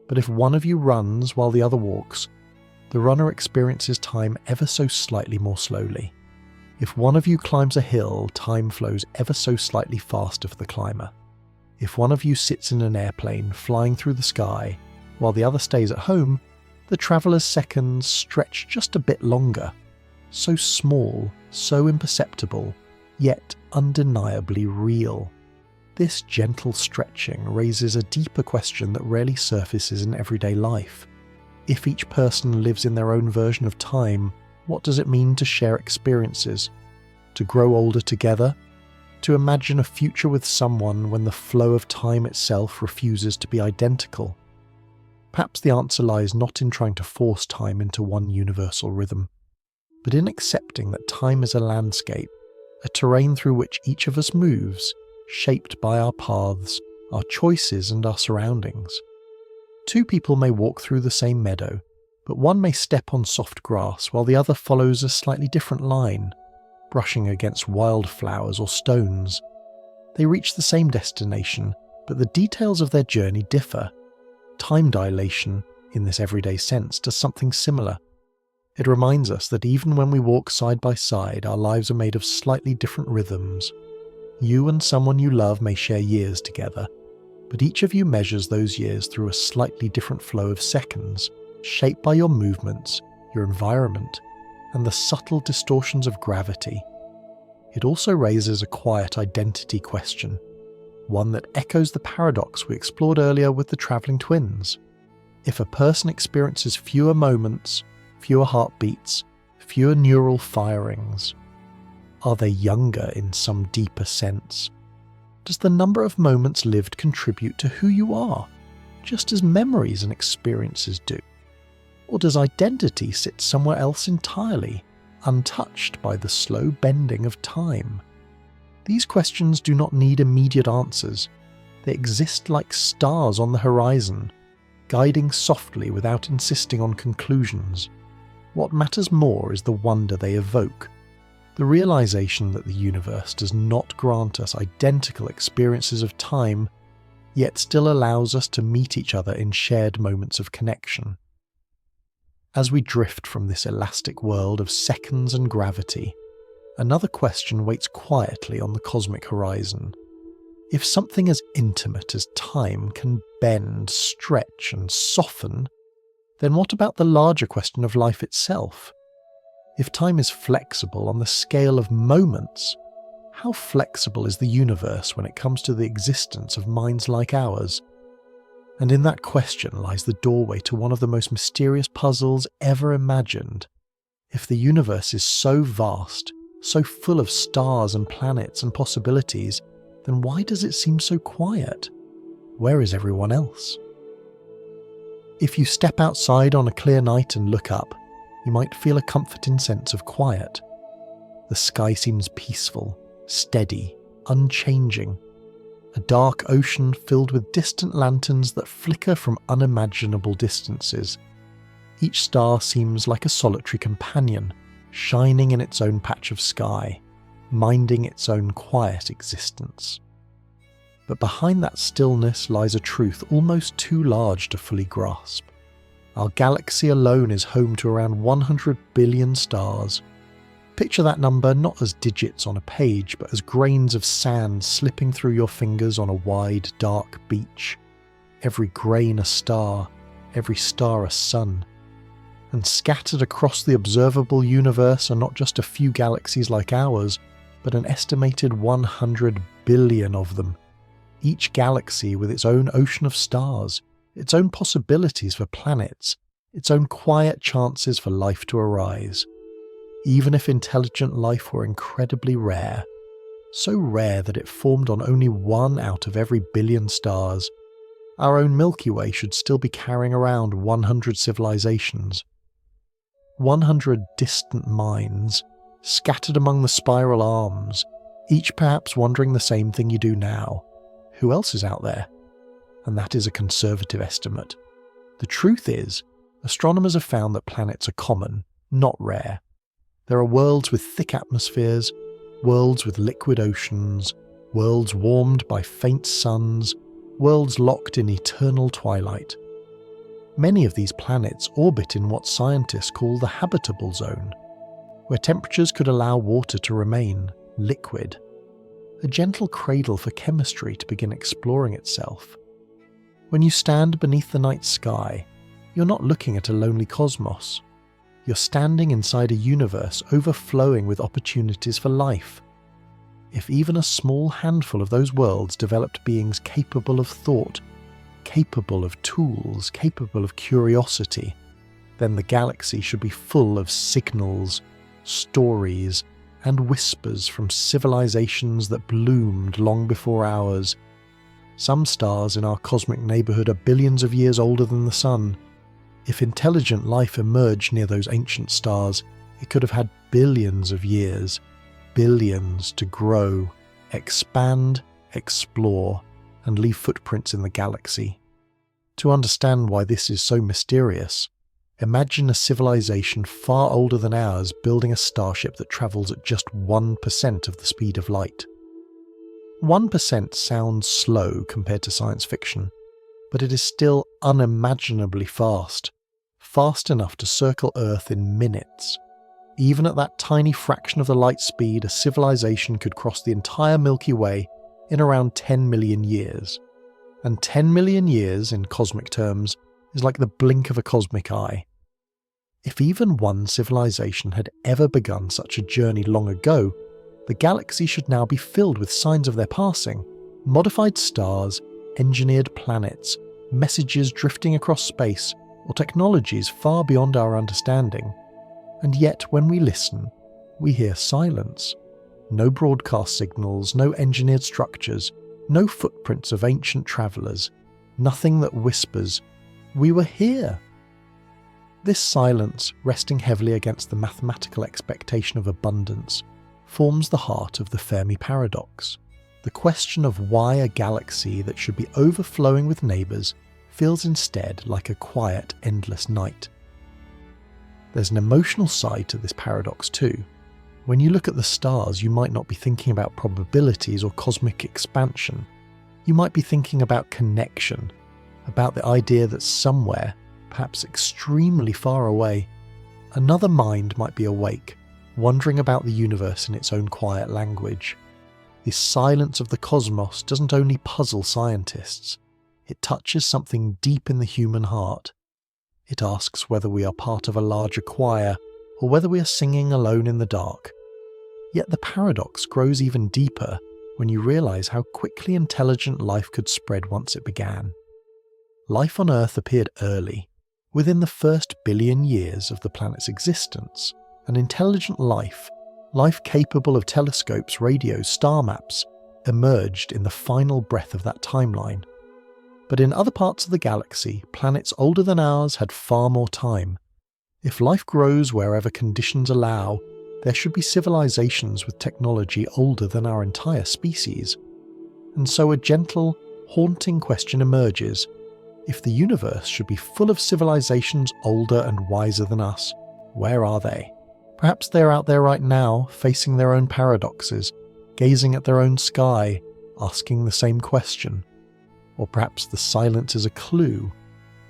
But if one of you runs while the other walks, the runner experiences time ever so slightly more slowly. If one of you climbs a hill, time flows ever so slightly faster for the climber. If one of you sits in an airplane flying through the sky, while the other stays at home, the traveller's seconds stretch just a bit longer. So small, so imperceptible, yet undeniably real. This gentle stretching raises a deeper question that rarely surfaces in everyday life. If each person lives in their own version of time, what does it mean to share experiences? To grow older together? To imagine a future with someone when the flow of time itself refuses to be identical? Perhaps the answer lies not in trying to force time into one universal rhythm, but in accepting that time is a landscape, a terrain through which each of us moves, shaped by our paths, our choices and our surroundings. Two people may walk through the same meadow, but one may step on soft grass while the other follows a slightly different line, brushing against wildflowers or stones. They reach the same destination, but the details of their journey differ. Time dilation, in this everyday sense, does something similar. It reminds us that even when we walk side by side, our lives are made of slightly different rhythms. You and someone you love may share years together, but each of you measures those years through a slightly different flow of seconds, shaped by your movements, your environment, and the subtle distortions of gravity. It also raises a quiet identity question, one that echoes the paradox we explored earlier with the travelling twins. If a person experiences fewer moments, fewer heartbeats, fewer neural firings, are they younger in some deeper sense? Does the number of moments lived contribute to who you are, just as memories and experiences do? Or does identity sit somewhere else entirely, untouched by the slow bending of time? These questions do not need immediate answers. They exist like stars on the horizon, guiding softly without insisting on conclusions. What matters more is the wonder they evoke, the realization that the universe does not grant us identical experiences of time, yet still allows us to meet each other in shared moments of connection. As we drift from this elastic world of seconds and gravity, another question waits quietly on the cosmic horizon. If something as intimate as time can bend, stretch, and soften, then what about the larger question of life itself? If time is flexible on the scale of moments, how flexible is the universe when it comes to the existence of minds like ours? And in that question lies the doorway to one of the most mysterious puzzles ever imagined. If the universe is so vast, so full of stars and planets and possibilities, then why does it seem so quiet? Where is everyone else? If you step outside on a clear night and look up, you might feel a comforting sense of quiet. The sky seems peaceful, steady, unchanging. A dark ocean filled with distant lanterns that flicker from unimaginable distances. Each star seems like a solitary companion, shining in its own patch of sky. minding its own quiet existence. But behind that stillness lies a truth almost too large to fully grasp. Our galaxy alone is home to around 100 billion stars. Picture that number not as digits on a page, but as grains of sand slipping through your fingers on a wide, dark beach. Every grain a star, every star a sun. And scattered across the observable universe are not just a few galaxies like ours, but an estimated 100 billion of them. Each galaxy with its own ocean of stars, its own possibilities for planets, its own quiet chances for life to arise. Even if intelligent life were incredibly rare, so rare that it formed on only one out of every billion stars, our own Milky Way should still be carrying around 100 civilizations. 100 distant minds, scattered among the spiral arms, each perhaps wondering the same thing you do now. Who else is out there? And that is a conservative estimate. The truth is, astronomers have found that planets are common, not rare. There are worlds with thick atmospheres, worlds with liquid oceans, worlds warmed by faint suns, worlds locked in eternal twilight. Many of these planets orbit in what scientists call the habitable zone, where temperatures could allow water to remain liquid. A gentle cradle for chemistry to begin exploring itself. When you stand beneath the night sky, you're not looking at a lonely cosmos. You're standing inside a universe overflowing with opportunities for life. If even a small handful of those worlds developed beings capable of thought, capable of tools, capable of curiosity, then the galaxy should be full of signals, stories, and whispers from civilizations that bloomed long before ours. Some stars in our cosmic neighborhood are billions of years older than the sun. If intelligent life emerged near those ancient stars, it could have had billions of years, billions to grow, expand, explore, and leave footprints in the galaxy. To understand why this is so mysterious, imagine a civilization far older than ours building a starship that travels at just 1% of the speed of light. 1% sounds slow compared to science fiction, but it is still unimaginably fast, fast enough to circle Earth in minutes. Even at that tiny fraction of the light speed, a civilization could cross the entire Milky Way in around 10 million years. And 10 million years, in cosmic terms, is like the blink of a cosmic eye. If even one civilization had ever begun such a journey long ago, the galaxy should now be filled with signs of their passing, modified stars, engineered planets, messages drifting across space, or technologies far beyond our understanding. And yet, when we listen, we hear silence. No broadcast signals, no engineered structures, no footprints of ancient travellers, nothing that whispers, "We were here." This silence, resting heavily against the mathematical expectation of abundance, forms the heart of the Fermi paradox. The question of why a galaxy that should be overflowing with neighbours feels instead like a quiet, endless night. There's an emotional side to this paradox too. When you look at the stars, you might not be thinking about probabilities or cosmic expansion. You might be thinking about connection, about the idea that somewhere, perhaps extremely far away, another mind might be awake, wondering about the universe in its own quiet language. This silence of the cosmos doesn't only puzzle scientists, it touches something deep in the human heart. It asks whether we are part of a larger choir, or whether we are singing alone in the dark. Yet the paradox grows even deeper when you realise how quickly intelligent life could spread once it began. Life on Earth appeared early, within the first billion years of the planet's existence, and intelligent life, life capable of telescopes, radios, star maps, emerged in the final breath of that timeline. But in other parts of the galaxy, planets older than ours had far more time. If life grows wherever conditions allow, there should be civilizations with technology older than our entire species. And so a gentle, haunting question emerges. If the universe should be full of civilizations older and wiser than us, where are they? Perhaps they're out there right now, facing their own paradoxes, gazing at their own sky, asking the same question. Or perhaps the silence is a clue,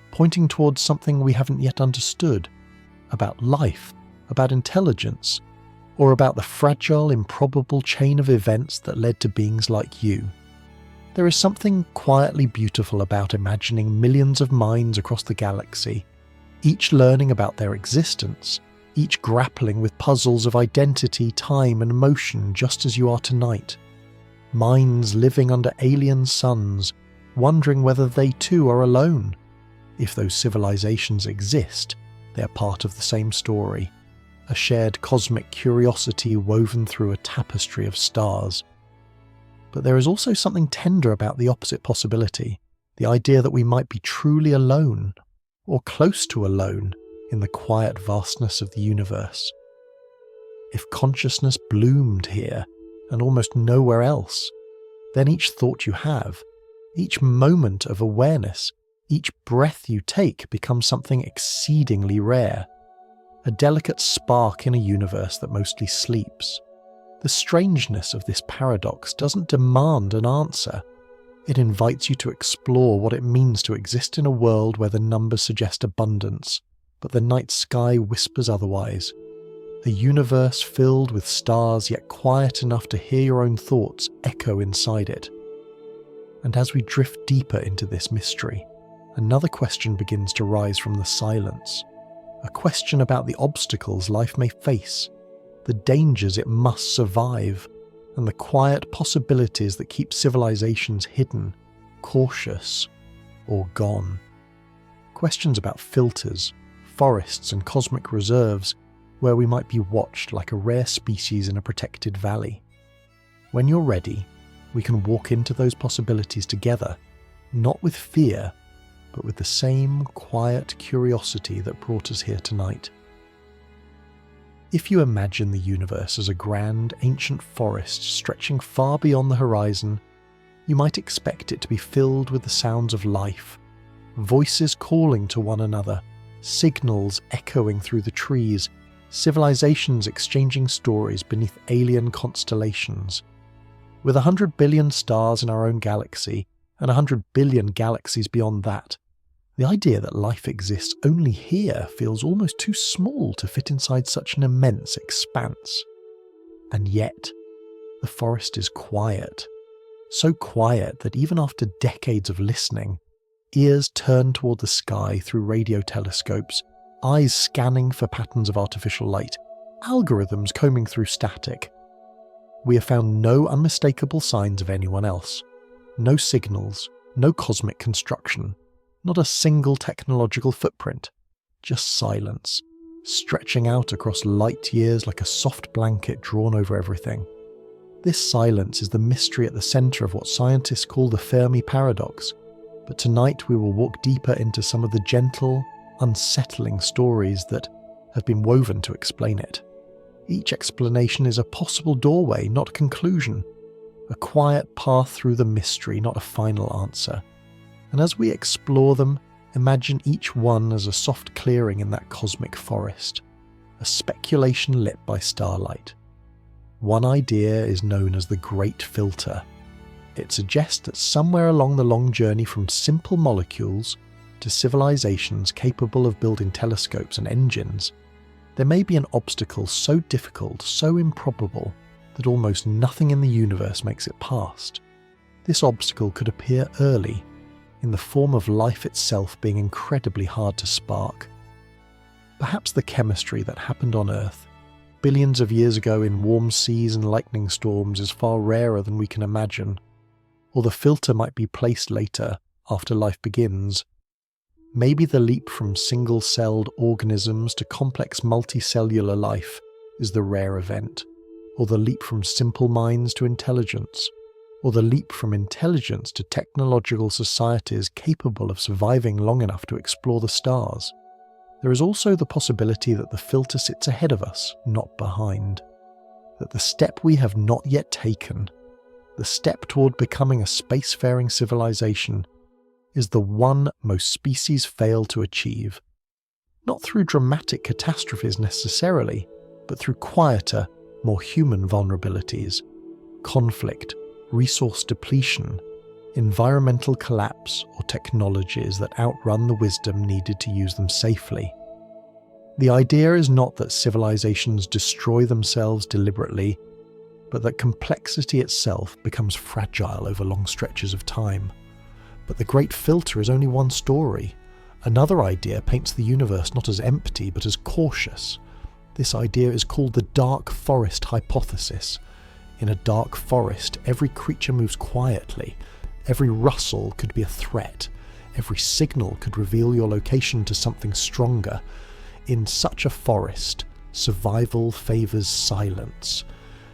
pointing towards something we haven't yet understood, about life, about intelligence, or about the fragile, improbable chain of events that led to beings like you. There is something quietly beautiful about imagining millions of minds across the galaxy, each learning about their existence, each grappling with puzzles of identity, time and motion just as you are tonight. Minds living under alien suns, wondering whether they too are alone. If those civilizations exist, they are part of the same story, a shared cosmic curiosity woven through a tapestry of stars. But there is also something tender about the opposite possibility, the idea that we might be truly alone, or close to alone, in the quiet vastness of the universe. If consciousness bloomed here, and almost nowhere else, then each thought you have, each moment of awareness, each breath you take becomes something exceedingly rare, a delicate spark in a universe that mostly sleeps. The strangeness of this paradox doesn't demand an answer. It invites you to explore what it means to exist in a world where the numbers suggest abundance, but the night sky whispers otherwise. A universe filled with stars yet quiet enough to hear your own thoughts echo inside it. And as we drift deeper into this mystery, another question begins to rise from the silence. A question about the obstacles life may face, the dangers it must survive, and the quiet possibilities that keep civilizations hidden, cautious, or gone. Questions about filters, forests and cosmic reserves, where we might be watched like a rare species in a protected valley. When you're ready, we can walk into those possibilities together, not with fear, but with the same quiet curiosity that brought us here tonight. If you imagine the universe as a grand, ancient forest stretching far beyond the horizon, you might expect it to be filled with the sounds of life, voices calling to one another, signals echoing through the trees, civilizations exchanging stories beneath alien constellations. With 100 billion stars in our own galaxy, and 100 billion galaxies beyond that, the idea that life exists only here feels almost too small to fit inside such an immense expanse. And yet, the forest is quiet. So quiet that even after decades of listening, ears turn toward the sky through radio telescopes, eyes scanning for patterns of artificial light, algorithms combing through static. We have found no unmistakable signs of anyone else. No signals, no cosmic construction. Not a single technological footprint, just silence, stretching out across light years like a soft blanket drawn over everything. This silence is the mystery at the centre of what scientists call the Fermi paradox, but tonight we will walk deeper into some of the gentle, unsettling stories that have been woven to explain it. Each explanation is a possible doorway, not a conclusion, a quiet path through the mystery, not a final answer. And as we explore them, imagine each one as a soft clearing in that cosmic forest, a speculation lit by starlight. One idea is known as the Great Filter. It suggests that somewhere along the long journey from simple molecules to civilizations capable of building telescopes and engines, there may be an obstacle so difficult, so improbable, that almost nothing in the universe makes it past. This obstacle could appear early, in the form of life itself being incredibly hard to spark. Perhaps the chemistry that happened on Earth, billions of years ago in warm seas and lightning storms, is far rarer than we can imagine, or the filter might be placed later, after life begins. Maybe the leap from single-celled organisms to complex multicellular life is the rare event, or the leap from simple minds to intelligence, or the leap from intelligence to technological societies capable of surviving long enough to explore the stars. There is also the possibility that the filter sits ahead of us, not behind. That the step we have not yet taken, the step toward becoming a spacefaring civilization, is the one most species fail to achieve. Not through dramatic catastrophes necessarily, but through quieter, more human vulnerabilities: conflict, resource depletion, environmental collapse, or technologies that outrun the wisdom needed to use them safely. The idea is not that civilizations destroy themselves deliberately, but that complexity itself becomes fragile over long stretches of time. But the Great Filter is only one story. Another idea paints the universe not as empty, but as cautious. This idea is called the dark forest hypothesis. In a dark forest, every creature moves quietly. Every rustle could be a threat. Every signal could reveal your location to something stronger. In such a forest, survival favours silence.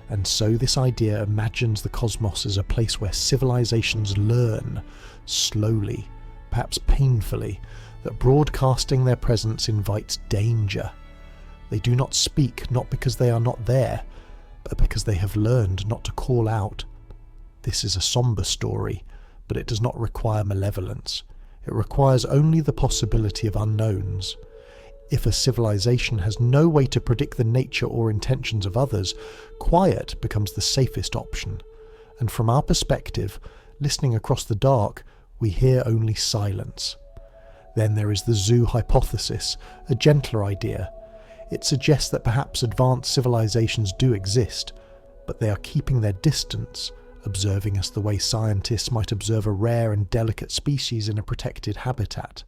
And so this idea imagines the cosmos as a place where civilizations learn, slowly, perhaps painfully, that broadcasting their presence invites danger. They do not speak, not because they are not there, but because they have learned not to call out. This is a somber story, but it does not require malevolence. It requires only the possibility of unknowns. If a civilization has no way to predict the nature or intentions of others, quiet becomes the safest option. And from our perspective, listening across the dark, we hear only silence. Then there is the zoo hypothesis, a gentler idea. It suggests that perhaps advanced civilizations do exist, but they are keeping their distance, observing us the way scientists might observe a rare and delicate species in a protected habitat.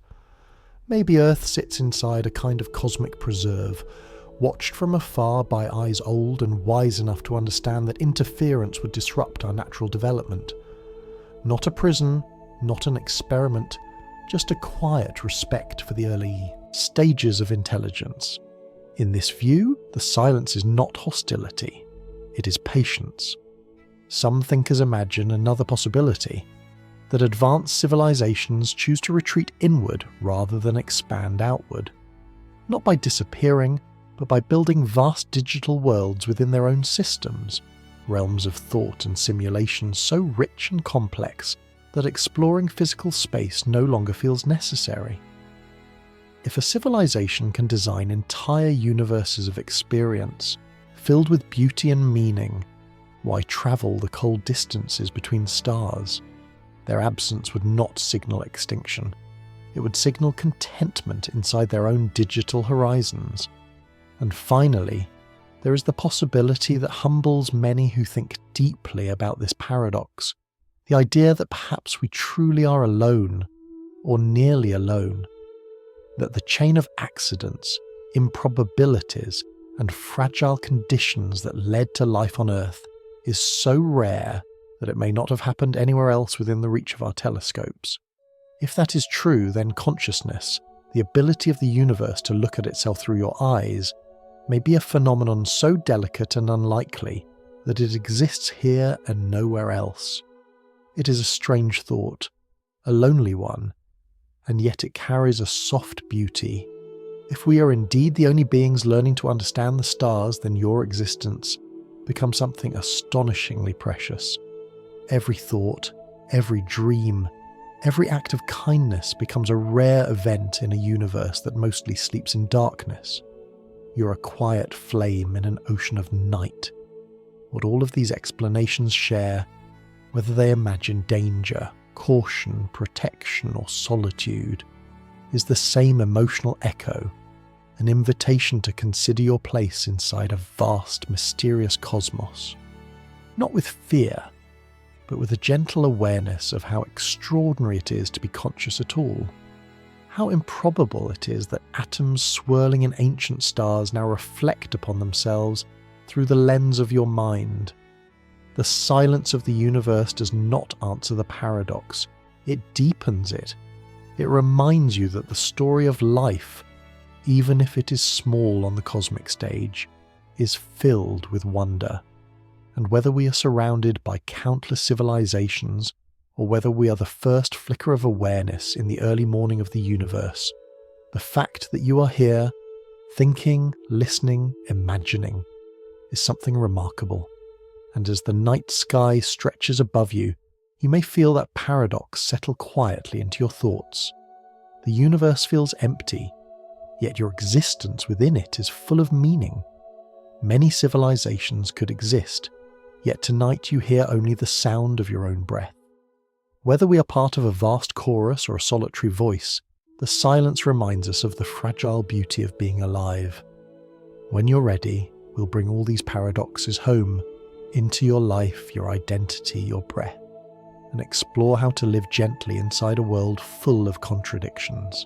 Maybe Earth sits inside a kind of cosmic preserve, watched from afar by eyes old and wise enough to understand that interference would disrupt our natural development. Not a prison, not an experiment, just a quiet respect for the early stages of intelligence. In this view, the silence is not hostility, it is patience. Some thinkers imagine another possibility, that advanced civilizations choose to retreat inward rather than expand outward, not by disappearing, but by building vast digital worlds within their own systems, realms of thought and simulation so rich and complex that exploring physical space no longer feels necessary. If a civilization can design entire universes of experience, filled with beauty and meaning, why travel the cold distances between stars? Their absence would not signal extinction. It would signal contentment inside their own digital horizons. And finally, there is the possibility that humbles many who think deeply about this paradox, the idea that perhaps we truly are alone, or nearly alone, that the chain of accidents, improbabilities, and fragile conditions that led to life on Earth is so rare that it may not have happened anywhere else within the reach of our telescopes. If that is true, then consciousness, the ability of the universe to look at itself through your eyes, may be a phenomenon so delicate and unlikely that it exists here and nowhere else. It is a strange thought, a lonely one, and yet it carries a soft beauty. If we are indeed the only beings learning to understand the stars, then your existence becomes something astonishingly precious. Every thought, every dream, every act of kindness becomes a rare event in a universe that mostly sleeps in darkness. You're a quiet flame in an ocean of night. What all of these explanations share, whether they imagine danger, caution, protection, or solitude, is the same emotional echo, an invitation to consider your place inside a vast, mysterious cosmos. Not with fear, but with a gentle awareness of how extraordinary it is to be conscious at all. How improbable it is that atoms swirling in ancient stars now reflect upon themselves through the lens of your mind. The silence of the universe does not answer the paradox, it deepens it. It reminds you that the story of life, even if it is small on the cosmic stage, is filled with wonder. And whether we are surrounded by countless civilizations, or whether we are the first flicker of awareness in the early morning of the universe, the fact that you are here, thinking, listening, imagining, is something remarkable. And as the night sky stretches above you, you may feel that paradox settle quietly into your thoughts. The universe feels empty, yet your existence within it is full of meaning. Many civilizations could exist, yet tonight you hear only the sound of your own breath. Whether we are part of a vast chorus or a solitary voice, the silence reminds us of the fragile beauty of being alive. When you're ready, we'll bring all these paradoxes home, into your life, your identity, your breath, and explore how to live gently inside a world full of contradictions.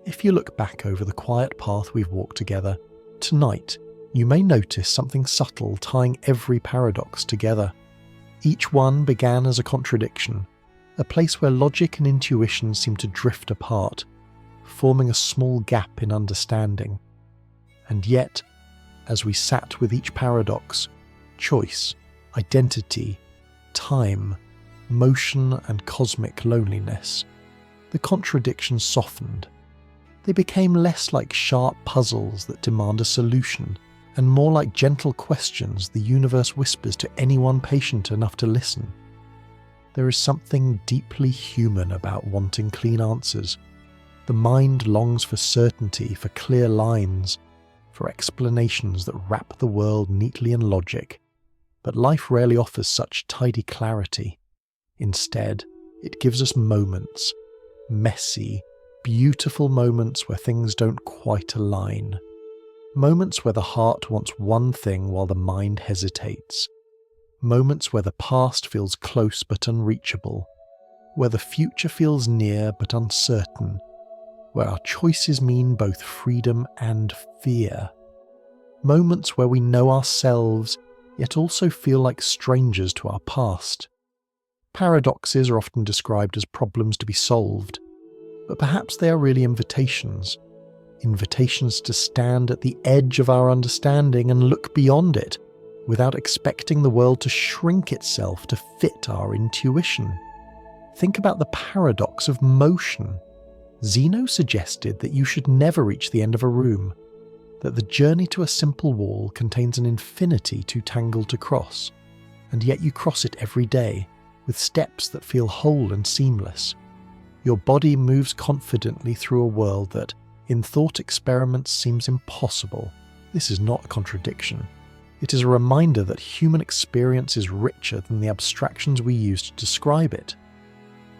If you look back over the quiet path we've walked together, tonight you may notice something subtle tying every paradox together. Each one began as a contradiction, a place where logic and intuition seem to drift apart, forming a small gap in understanding. And yet, as we sat with each paradox, choice, identity, time, motion and cosmic loneliness, the contradictions softened. They became less like sharp puzzles that demand a solution, and more like gentle questions the universe whispers to anyone patient enough to listen. There is something deeply human about wanting clean answers. The mind longs for certainty, for clear lines, for explanations that wrap the world neatly in logic. But life rarely offers such tidy clarity. Instead, it gives us moments, messy, beautiful moments where things don't quite align. Moments where the heart wants one thing while the mind hesitates. Moments where the past feels close but unreachable. Where the future feels near but uncertain. Where our choices mean both freedom and fear. Moments where we know ourselves, yet also feel like strangers to our past. Paradoxes are often described as problems to be solved, but perhaps they are really invitations. Invitations to stand at the edge of our understanding and look beyond it, without expecting the world to shrink itself to fit our intuition. Think about the paradox of motion. Zeno suggested that you should never reach the end of a room, that the journey to a simple wall contains an infinity too tangled to cross, and yet you cross it every day, with steps that feel whole and seamless. Your body moves confidently through a world that, in thought experiments, seems impossible. This is not a contradiction. It is a reminder that human experience is richer than the abstractions we use to describe it.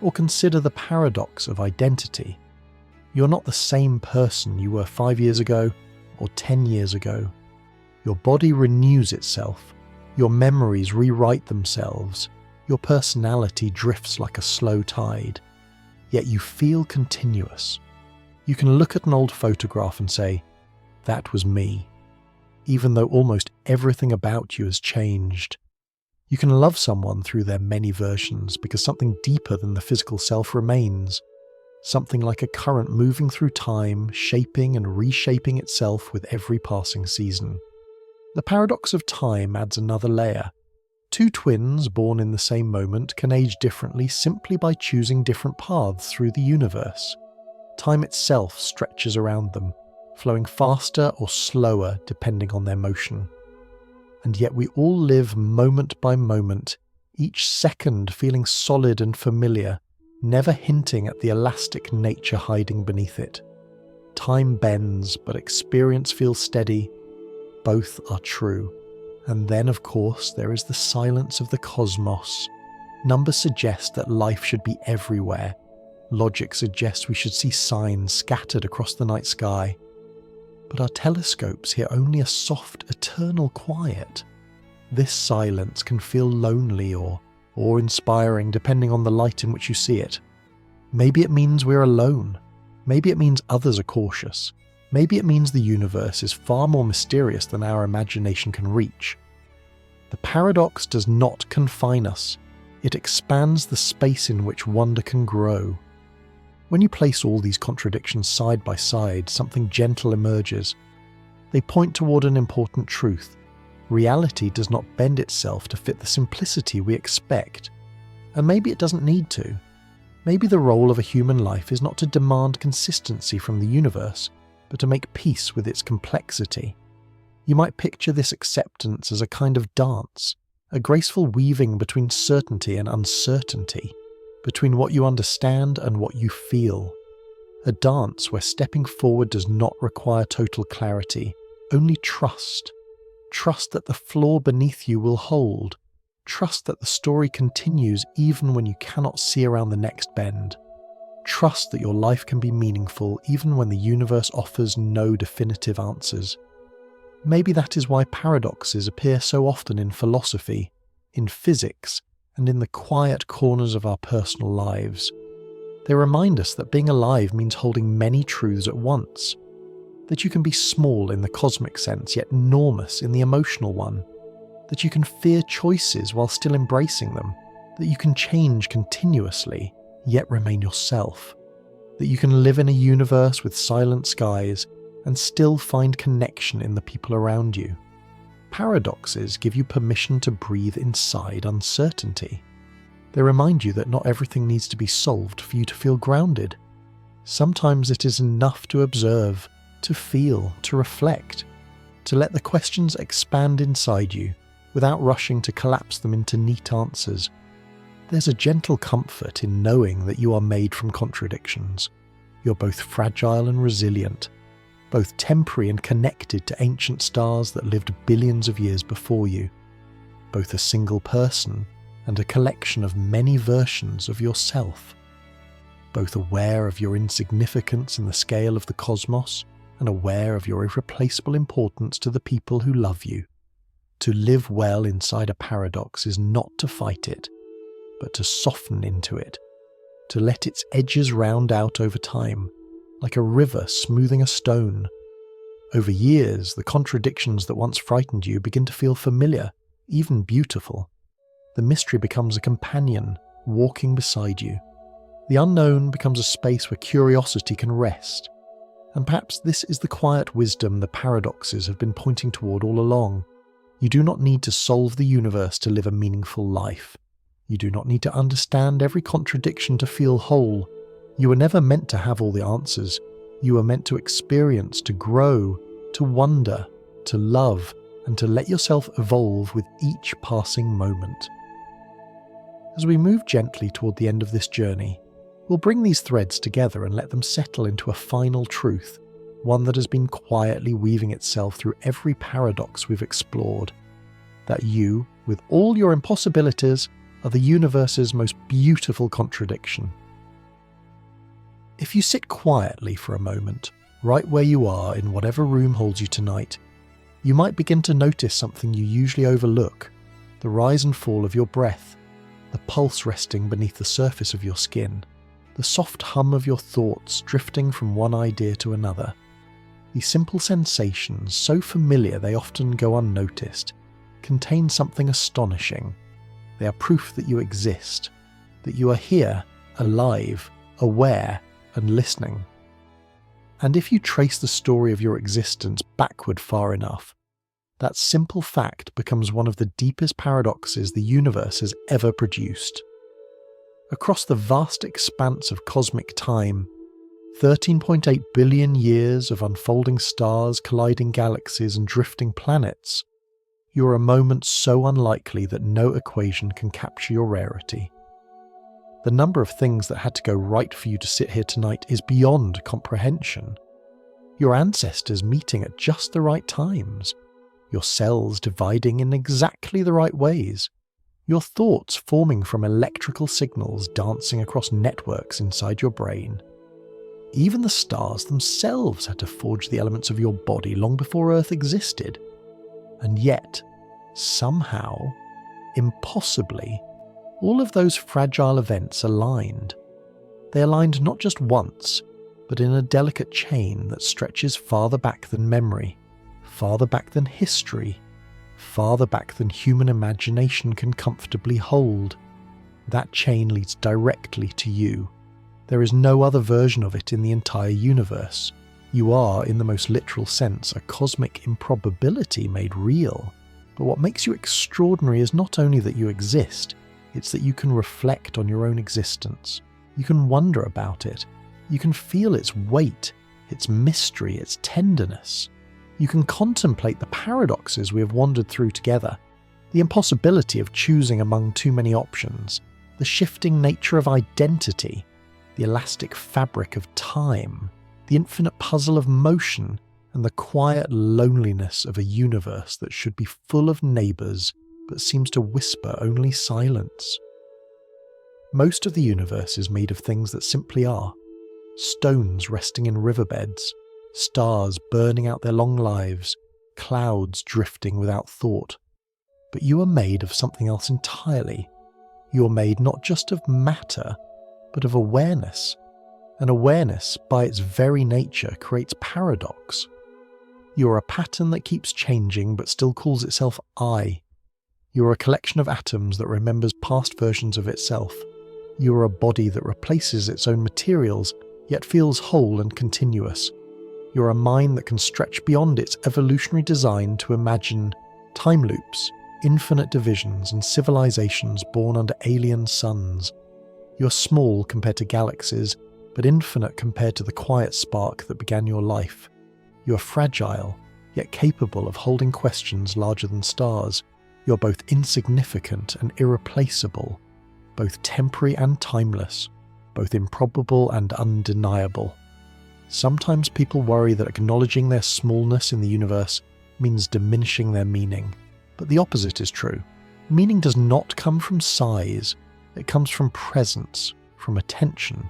Or consider the paradox of identity. You're not the same person you were 5 years ago or 10 years ago. Your body renews itself. Your memories rewrite themselves. Your personality drifts like a slow tide. Yet you feel continuous. You can look at an old photograph and say, "That was me," even though almost everything about you has changed. You can love someone through their many versions because something deeper than the physical self remains. Something like a current moving through time, shaping and reshaping itself with every passing season. The paradox of time adds another layer. Two twins born in the same moment can age differently simply by choosing different paths through the universe. Time itself stretches around them, flowing faster or slower depending on their motion. And yet we all live moment by moment, each second feeling solid and familiar, never hinting at the elastic nature hiding beneath it. Time bends, but experience feels steady. Both are true. And then, of course, there is the silence of the cosmos. Numbers suggest that life should be everywhere. Logic suggests we should see signs scattered across the night sky. But our telescopes hear only a soft, eternal quiet. This silence can feel lonely or awe-inspiring depending on the light in which you see it. Maybe it means we're alone. Maybe it means others are cautious. Maybe it means the universe is far more mysterious than our imagination can reach. The paradox does not confine us. It expands the space in which wonder can grow. When you place all these contradictions side by side, something gentle emerges. They point toward an important truth. Reality does not bend itself to fit the simplicity we expect. And maybe it doesn't need to. Maybe the role of a human life is not to demand consistency from the universe, but to make peace with its complexity. You might picture this acceptance as a kind of dance, a graceful weaving between certainty and uncertainty, between what you understand and what you feel. A dance where stepping forward does not require total clarity, Only trust. Trust that the floor beneath you will hold. Trust that the story continues even when you cannot see around the next bend. Trust that your life can be meaningful even when the universe offers no definitive answers. Maybe that is why paradoxes appear so often in philosophy, in physics, and in the quiet corners of our personal lives. They remind us that being alive means holding many truths at once. That you can be small in the cosmic sense, yet enormous in the emotional one. That you can fear choices while still embracing them. That you can change continuously, yet remain yourself. That you can live in a universe with silent skies and still find connection in the people around you. Paradoxes give you permission to breathe inside uncertainty. They remind you that not everything needs to be solved for you to feel grounded. Sometimes it is enough to observe, to feel, to reflect, to let the questions expand inside you without rushing to collapse them into neat answers. There's a gentle comfort in knowing that you are made from contradictions. You're both fragile and resilient, both temporary and connected to ancient stars that lived billions of years before you, both a single person and a collection of many versions of yourself, both aware of your insignificance in the scale of the cosmos and aware of your irreplaceable importance to the people who love you. To live well inside a paradox is not to fight it, but to soften into it, to let its edges round out over time, like a river smoothing a stone. Over years, the contradictions that once frightened you begin to feel familiar, even beautiful. The mystery becomes a companion, walking beside you. The unknown becomes a space where curiosity can rest. And perhaps this is the quiet wisdom the paradoxes have been pointing toward all along. You do not need to solve the universe to live a meaningful life. You do not need to understand every contradiction to feel whole. You were never meant to have all the answers. You were meant to experience, to grow, to wonder, to love, and to let yourself evolve with each passing moment. As we move gently toward the end of this journey, we'll bring these threads together and let them settle into a final truth, one that has been quietly weaving itself through every paradox we've explored. That you, with all your impossibilities, are the universe's most beautiful contradiction. If you sit quietly for a moment, right where you are in whatever room holds you tonight, you might begin to notice something you usually overlook: the rise and fall of your breath, the pulse resting beneath the surface of your skin, the soft hum of your thoughts drifting from one idea to another. These simple sensations, so familiar they often go unnoticed, contain something astonishing. They are proof that you exist, that you are here, alive, aware, and listening. And if you trace the story of your existence backward far enough, that simple fact becomes one of the deepest paradoxes the universe has ever produced. Across the vast expanse of cosmic time, 13.8 billion years of unfolding stars, colliding galaxies, and drifting planets, you are a moment so unlikely that no equation can capture your rarity. The number of things that had to go right for you to sit here tonight is beyond comprehension. Your ancestors meeting at just the right times, your cells dividing in exactly the right ways, your thoughts forming from electrical signals dancing across networks inside your brain. Even the stars themselves had to forge the elements of your body long before Earth existed. And yet, somehow, impossibly, all of those fragile events aligned. They aligned not just once, but in a delicate chain that stretches farther back than memory, farther back than history, farther back than human imagination can comfortably hold. That chain leads directly to you. There is no other version of it in the entire universe. You are, in the most literal sense, a cosmic improbability made real. But what makes you extraordinary is not only that you exist, it's that you can reflect on your own existence. You can wonder about it. You can feel its weight, its mystery, its tenderness. You can contemplate the paradoxes we have wandered through together, the impossibility of choosing among too many options, the shifting nature of identity, the elastic fabric of time, the infinite puzzle of motion, and the quiet loneliness of a universe that should be full of neighbours but seems to whisper only silence. Most of the universe is made of things that simply are. Stones resting in riverbeds, stars burning out their long lives, clouds drifting without thought. But you are made of something else entirely. You are made not just of matter, but of awareness. And awareness, by its very nature, creates paradox. You are a pattern that keeps changing but still calls itself I. You are a collection of atoms that remembers past versions of itself. You are a body that replaces its own materials, yet feels whole and continuous. You are a mind that can stretch beyond its evolutionary design to imagine time loops, infinite divisions, and civilizations born under alien suns. You are small compared to galaxies, but infinite compared to the quiet spark that began your life. You are fragile, yet capable of holding questions larger than stars. You are both insignificant and irreplaceable, both temporary and timeless, both improbable and undeniable. Sometimes people worry that acknowledging their smallness in the universe means diminishing their meaning, but the opposite is true. Meaning does not come from size, it comes from presence, from attention,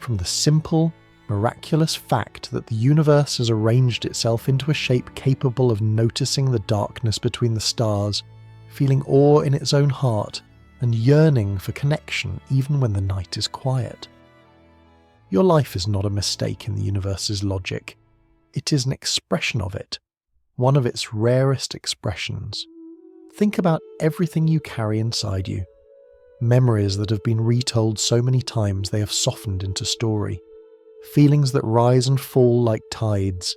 from the simple, miraculous fact that the universe has arranged itself into a shape capable of noticing the darkness between the stars, feeling awe in its own heart, and yearning for connection even when the night is quiet. Your life is not a mistake in the universe's logic. It is an expression of it, one of its rarest expressions. Think about everything you carry inside you. Memories that have been retold so many times they have softened into story. Feelings that rise and fall like tides.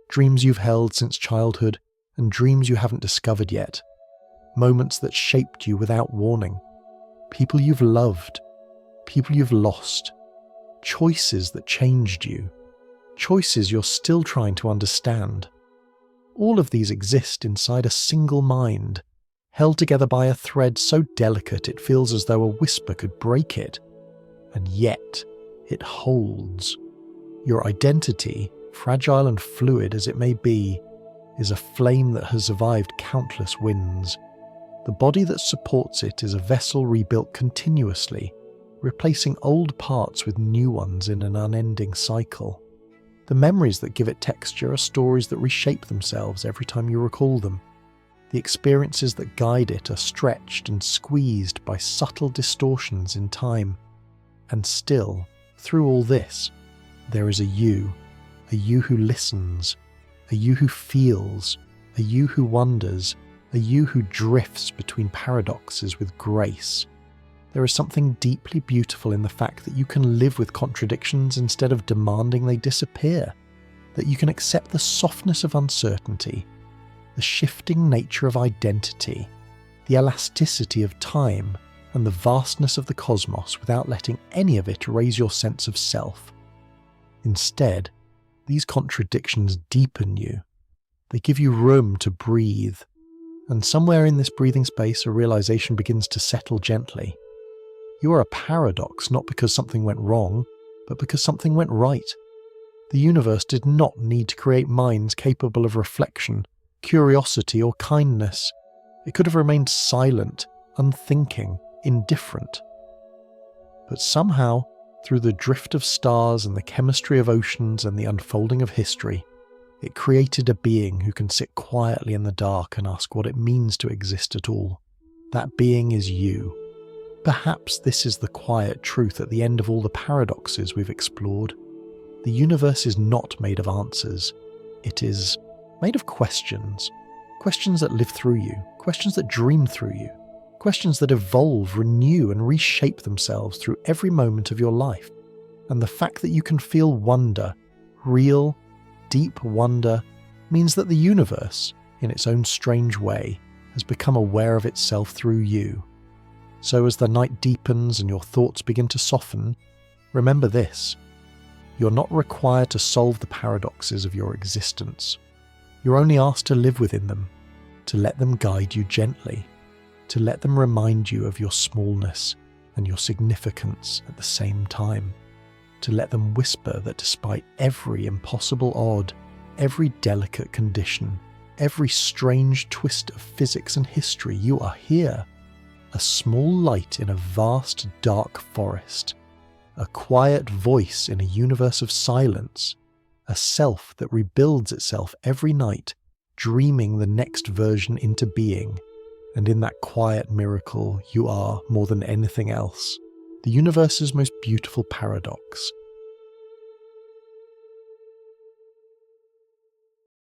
Dreams you've held since childhood and dreams you haven't discovered yet. Moments that shaped you without warning. People you've loved. People you've lost. Choices that changed you. Choices you're still trying to understand. All of these exist inside a single mind, held together by a thread so delicate it feels as though a whisper could break it. And yet, it holds. Your identity, fragile and fluid as it may be, is a flame that has survived countless winds. The body that supports it is a vessel rebuilt continuously, replacing old parts with new ones in an unending cycle. The memories that give it texture are stories that reshape themselves every time you recall them. The experiences that guide it are stretched and squeezed by subtle distortions in time. And still, through all this, there is a you who listens, a you who feels, a you who wonders, a you who drifts between paradoxes with grace. There is something deeply beautiful in the fact that you can live with contradictions instead of demanding they disappear, that you can accept the softness of uncertainty, the shifting nature of identity, the elasticity of time, and the vastness of the cosmos without letting any of it erase your sense of self. Instead, these contradictions deepen you. They give you room to breathe, and somewhere in this breathing space a realization begins to settle gently. You are a paradox not because something went wrong, but because something went right. The universe did not need to create minds capable of reflection, curiosity, or kindness. It could have remained silent, unthinking, indifferent. But somehow, through the drift of stars and the chemistry of oceans and the unfolding of history, it created a being who can sit quietly in the dark and ask what it means to exist at all. That being is you. Perhaps this is the quiet truth at the end of all the paradoxes we've explored. The universe is not made of answers. It is made of questions. Questions that live through you. Questions that dream through you. Questions that evolve, renew, and reshape themselves through every moment of your life. And the fact that you can feel wonder, real, deep wonder, means that the universe, in its own strange way, has become aware of itself through you. So as the night deepens and your thoughts begin to soften, remember this: you're not required to solve the paradoxes of your existence. You're only asked to live within them, to let them guide you gently, to let them remind you of your smallness and your significance at the same time, to let them whisper that despite every impossible odd, every delicate condition, every strange twist of physics and history, you are here. A small light in a vast dark forest. A quiet voice in a universe of silence. A self that rebuilds itself every night, dreaming the next version into being. And in that quiet miracle, you are, more than anything else, the universe's most beautiful paradox,